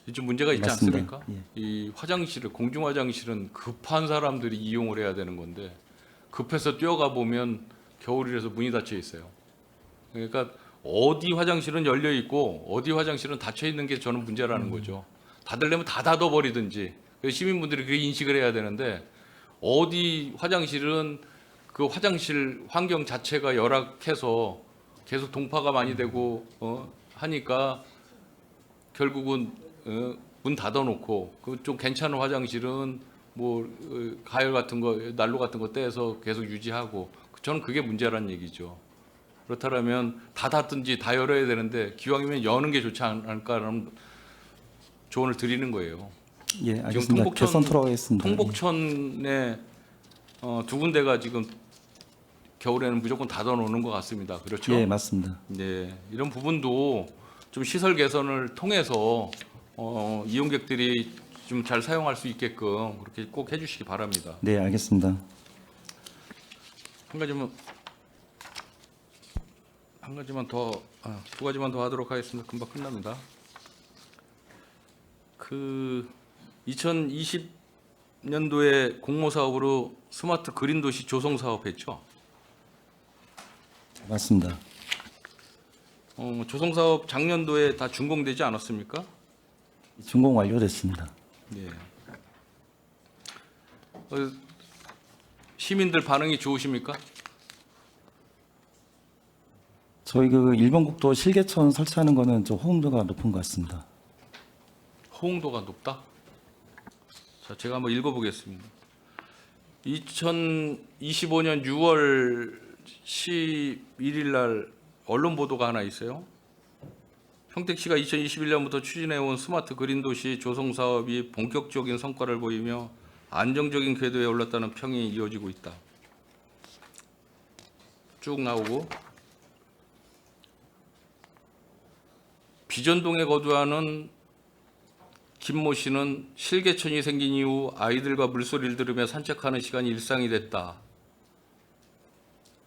이게 좀 문제가 있지 맞습니다. 않습니까? 예. 이 화장실을, 공중 화장실은 급한 사람들이 이용을 해야 되는 건데 급해서 뛰어가 보면 겨울이라서 문이 닫혀 있어요. 그러니까 어디 화장실은 열려 있고 어디 화장실은 닫혀 있는 게 저는 문제라는 거죠. 닫으려면 다 닫아 버리든지. 시민분들이 그게 인식을 해야 되는데, 어디 화장실은 그 화장실 환경 자체가 열악해서 계속 동파가 많이 되고 하니까 결국은 문 닫아놓고, 그 좀 괜찮은 화장실은 뭐 가열 같은 거, 난로 같은 거 떼서 계속 유지하고. 저는 그게 문제란 얘기죠. 그렇다면 다 닫든지 다 열어야 되는데 기왕이면 여는 게 좋지 않을까라는 조언을 드리는 거예요. 예, 알겠습니다. 개선 토로하겠습니다. 통복천에 두 군데가 지금 겨울에는 무조건 닫아놓는 것 같습니다. 그렇죠? 예, 맞습니다. 네, 이런 부분도 좀 시설 개선을 통해서 이용객들이 좀 잘 사용할 수 있게끔 그렇게 꼭 해주시기 바랍니다. 네, 알겠습니다. 두 두 가지만 더 하도록 하겠습니다. 금방 끝납니다. 그 2020년도에 공모 사업으로 스마트 그린 도시 조성 사업했죠. 맞습니다. 조성 사업 작년도에 다 준공되지 않았습니까? 준공 완료됐습니다. 예. 시민들 반응이 좋으십니까? 저희 그 일본국도 실개천 설치하는 거는 좀 호응도가 높은 것 같습니다. 호응도가 높다. 자, 제가 한번 읽어보겠습니다. 2025년 6월 11일 날 언론 보도가 하나 있어요. 평택시가 2021년부터 추진해온 스마트 그린 도시 조성 사업이 본격적인 성과를 보이며 안정적인 궤도에 올랐다는 평이 이어지고 있다. 쭉 나오고 비전동에 거주하는 김모 씨는 실개천이 생긴 이후 아이들과 물소리를 들으며 산책하는 시간이 일상이 됐다.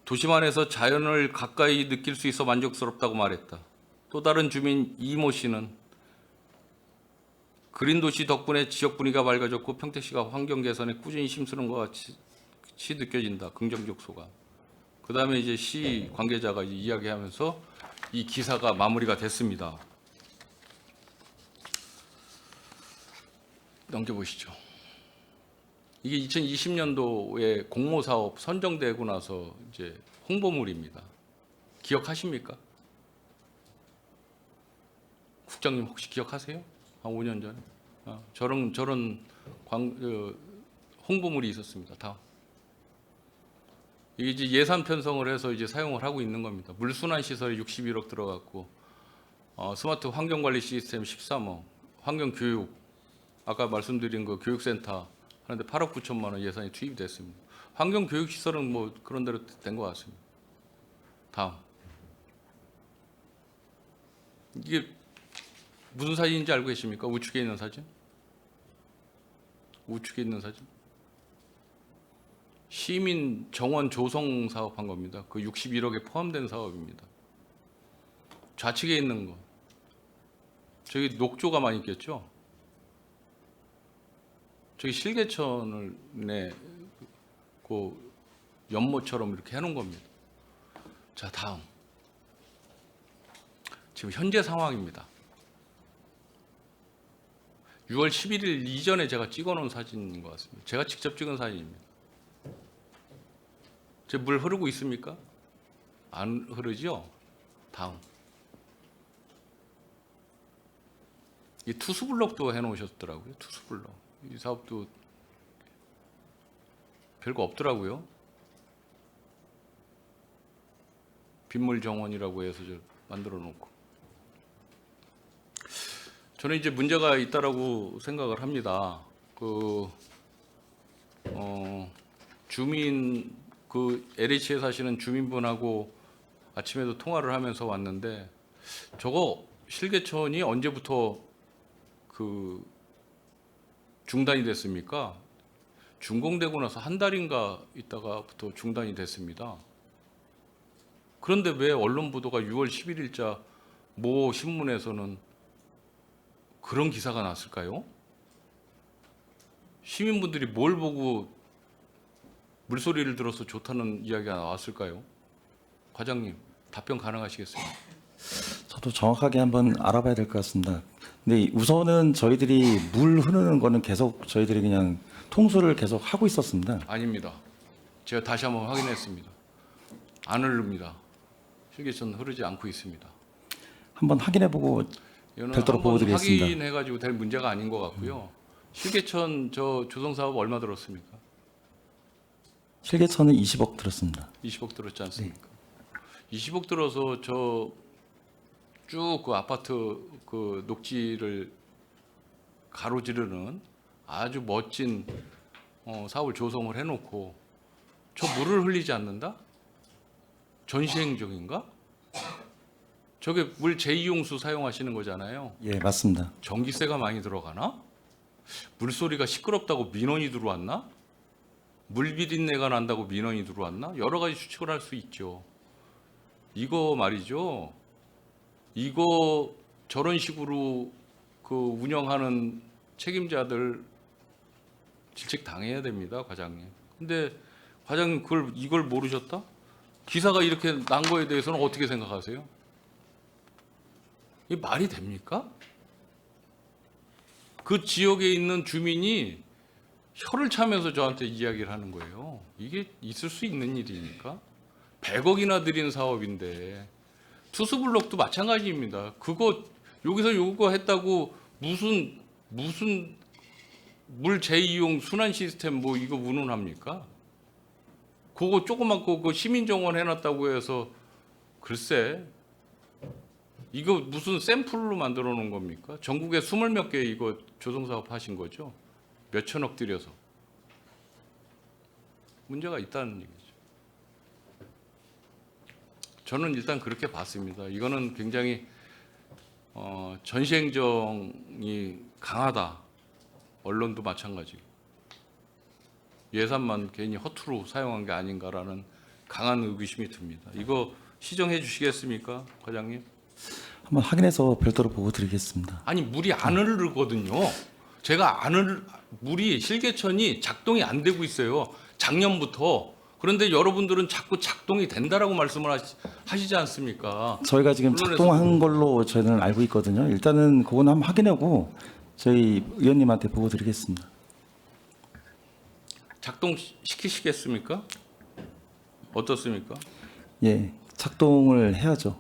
도심 안에서 자연을 가까이 느낄 수 있어 만족스럽다고 말했다. 또 다른 주민 이모 씨는 그린 도시 덕분에 지역 분위기가 맑아졌고 평택시가 환경 개선에 꾸준히 힘쓰는 것 같이 느껴진다. 긍정적 소감. 그 다음에 이제 시 관계자가 이야기하면서 이 기사가 마무리가 됐습니다. 넘겨보시죠. 이게 2020년도에 공모 사업 선정되고 나서 이제 홍보물입니다. 기억하십니까? 국장님 혹시 기억하세요? 한 5년 전에 저런 홍보물이 있었습니다. 다음. 이게 이제 예산 편성을 해서 이제 사용을 하고 있는 겁니다. 물순환 시설에 61억 들어갔고 스마트 환경관리 시스템 13억, 환경교육 아까 말씀드린 그 교육센터 하는데 8억 9천만 원 예산이 투입이 됐습니다. 환경교육 시설은 뭐 그런 대로 된 것 같습니다. 다음. 이게 무슨 사진인지 알고 계십니까? 우측에 있는 사진? 우측에 있는 사진? 시민 정원 조성 사업한 겁니다. 그 61억에 포함된 사업입니다. 좌측에 있는 거. 저기 녹조가 많이 있겠죠? 저기 실개천을 그 연못처럼 이렇게 해놓은 겁니다. 자, 다음. 지금 현재 상황입니다. 6월 11일 이전에 제가 찍어놓은 사진인 것 같습니다. 제가 직접 찍은 사진입니다. 제 물 흐르고 있습니까? 안 흐르죠? 다음. 이 투수블럭도 해놓으셨더라고요. 투수블럭. 이 사업도 별거 없더라고요. 빗물 정원이라고 해서 만들어 놓고. 저는 이제 문제가 있다라고 생각을 합니다. 주민 LH에 사시는 주민분하고 아침에도 통화를 하면서 왔는데 저거 실개천이 언제부터 중단이 됐습니까? 준공되고 나서 한 달인가 있다가부터 중단이 됐습니다. 그런데 왜 언론 보도가 6월 11일자 모 신문에서는 그런 기사가 났을까요? 시민분들이 뭘 보고 물소리를 들어서 좋다는 이야기가 나왔을까요? 과장님, 답변 가능하시겠습니까? 저도 정확하게 한번 알아봐야 될 것 같습니다. 근데 우선은 저희들이 물 흐르는 거는 계속 저희들이 그냥 통수를 계속 하고 있었습니다. 아닙니다. 제가 다시 한번 확인했습니다. 안 흐릅니다. 실개천 흐르지 않고 있습니다. 한번 확인해보고 이거는 별도로 한번 보여드리겠습니다. 확인해가지고 될 문제가 아닌 것 같고요. 실개천 조성 사업 얼마 들었습니까? 실개천은 20억 들었습니다. 20억 들었지 않습니까? 20억 들어서 저 쭉 그 아파트 그 녹지를 가로지르는 아주 멋진 사업을 조성을 해놓고 저 물을 흘리지 않는다? 전시행정인가? 저게 물 제2용수 사용하시는 거잖아요. 예, 맞습니다. 전기세가 많이 들어가나? 물소리가 시끄럽다고 민원이 들어왔나? 물비린내가 난다고 민원이 들어왔나? 여러 가지 추측을 할 수 있죠. 이거 말이죠. 이거 저런 식으로 운영하는 책임자들 질책 당해야 됩니다, 과장님. 근데 과장님 이걸 모르셨다? 기사가 이렇게 난 거에 대해서는 어떻게 생각하세요? 이게 말이 됩니까? 그 지역에 있는 주민이 혀를 차면서 저한테 이야기를 하는 거예요. 이게 있을 수 있는 일입니까? 100억이나 들인 사업인데 투수블록도 마찬가지입니다. 그거 여기서 요거 했다고 무슨 물 재이용 순환 시스템 뭐 이거 운운합니까? 그거 조그맣고 그 시민 정원 해놨다고 해서 글쎄 이거 무슨 샘플로 만들어 놓은 겁니까? 전국에 20몇 개 이거 조성사업 하신 거죠? 몇 천억 들여서 문제가 있다는 얘기죠. 저는 일단 그렇게 봤습니다. 이거는 굉장히 전시행정이 강하다. 언론도 마찬가지고 예산만 괜히 허투루 사용한 게 아닌가라는 강한 의구심이 듭니다. 이거 시정해 주시겠습니까, 과장님? 한번 확인해서 별도로 보고 드리겠습니다. 아니 물이 안 흐르거든요. 제가 물이 실개천이 작동이 안 되고 있어요. 작년부터. 그런데 여러분들은 자꾸 작동이 된다라고 말씀을 하시지 않습니까? 저희가 지금 언론에서 작동한 걸로 저희는 알고 있거든요. 일단은 그거는 한번 확인하고 저희 의원님한테 보고 드리겠습니다. 작동 시키시겠습니까? 어떻습니까? 예, 작동을 해야죠.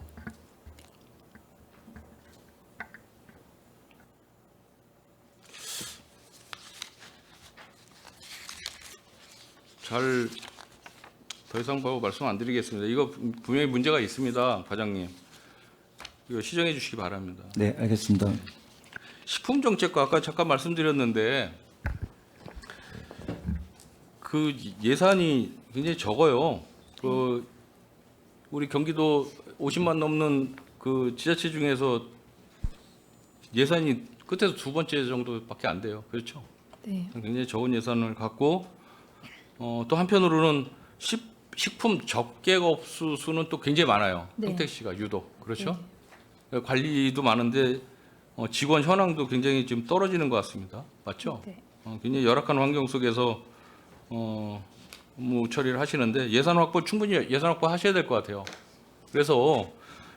더 이상 말씀 안 드리겠습니다. 이거 분명히 문제가 있습니다, 과장님. 이거 시정해 주시기 바랍니다. 네, 알겠습니다. 식품정책과 아까 잠깐 말씀드렸는데 그 예산이 굉장히 적어요. 그 우리 경기도 50만 넘는 그 지자체 중에서 예산이 끝에서 두 번째 정도밖에 안 돼요. 그렇죠? 네. 굉장히 적은 예산을 갖고 또 한편으로는 식품 적객업수 수는 또 굉장히 많아요. 네. 평택 씨가 유독 그렇죠? 관리도 많은데 직원 현황도 굉장히 지금 떨어지는 것 같습니다. 맞죠? 네. 굉장히 열악한 환경 속에서 업무 처리를 하시는데 예산 확보 충분히 예산 확보 하셔야 될 것 같아요. 그래서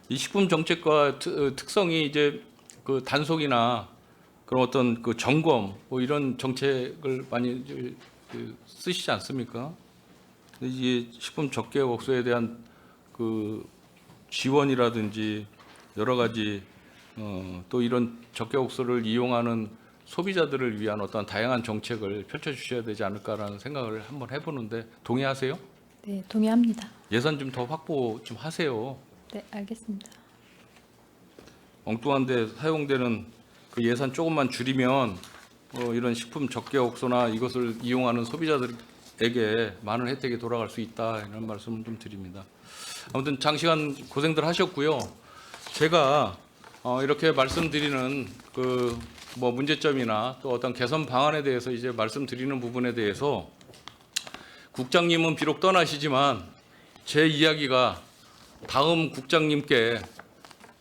이 식품 정책과 특성이 이제 그 단속이나 그런 어떤 그 점검 뭐 이런 정책을 많이 쓰시지 않습니까? 이 식품 적객업소에 대한 그 지원이라든지 여러 가지 또 이런 적객업소를 이용하는 소비자들을 위한 어떤 다양한 정책을 펼쳐주셔야 되지 않을까라는 생각을 한번 해보는데 동의하세요? 네, 동의합니다. 예산 좀 더 확보 좀 하세요. 네, 알겠습니다. 엉뚱한데 사용되는 그 예산 조금만 줄이면 이런 식품 적객업소나 이것을 이용하는 소비자들에게 많은 혜택이 돌아갈 수 있다 이런 말씀을 좀 드립니다. 아무튼 장시간 고생들 하셨고요. 제가 이렇게 말씀드리는 그 뭐 문제점이나 또 어떤 개선 방안에 대해서 이제 말씀드리는 부분에 대해서 국장님은 비록 떠나시지만 제 이야기가 다음 국장님께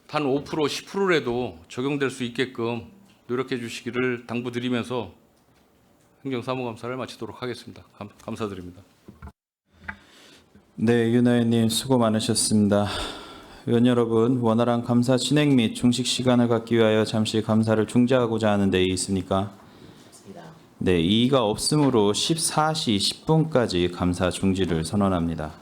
단 5% 10%라도 적용될 수 있게끔 노력해 주시기를 당부드리면서 행정사무감사를 마치도록 하겠습니다. 감사드립니다. 네, 윤하연님 수고 많으셨습니다. 의원 여러분, 원활한 감사 진행 및 중식 시간을 갖기 위하여 잠시 감사를 중지하고자 하는 데 있습니까? 네, 이의가 없으므로 14시 10분까지 감사 중지를 선언합니다.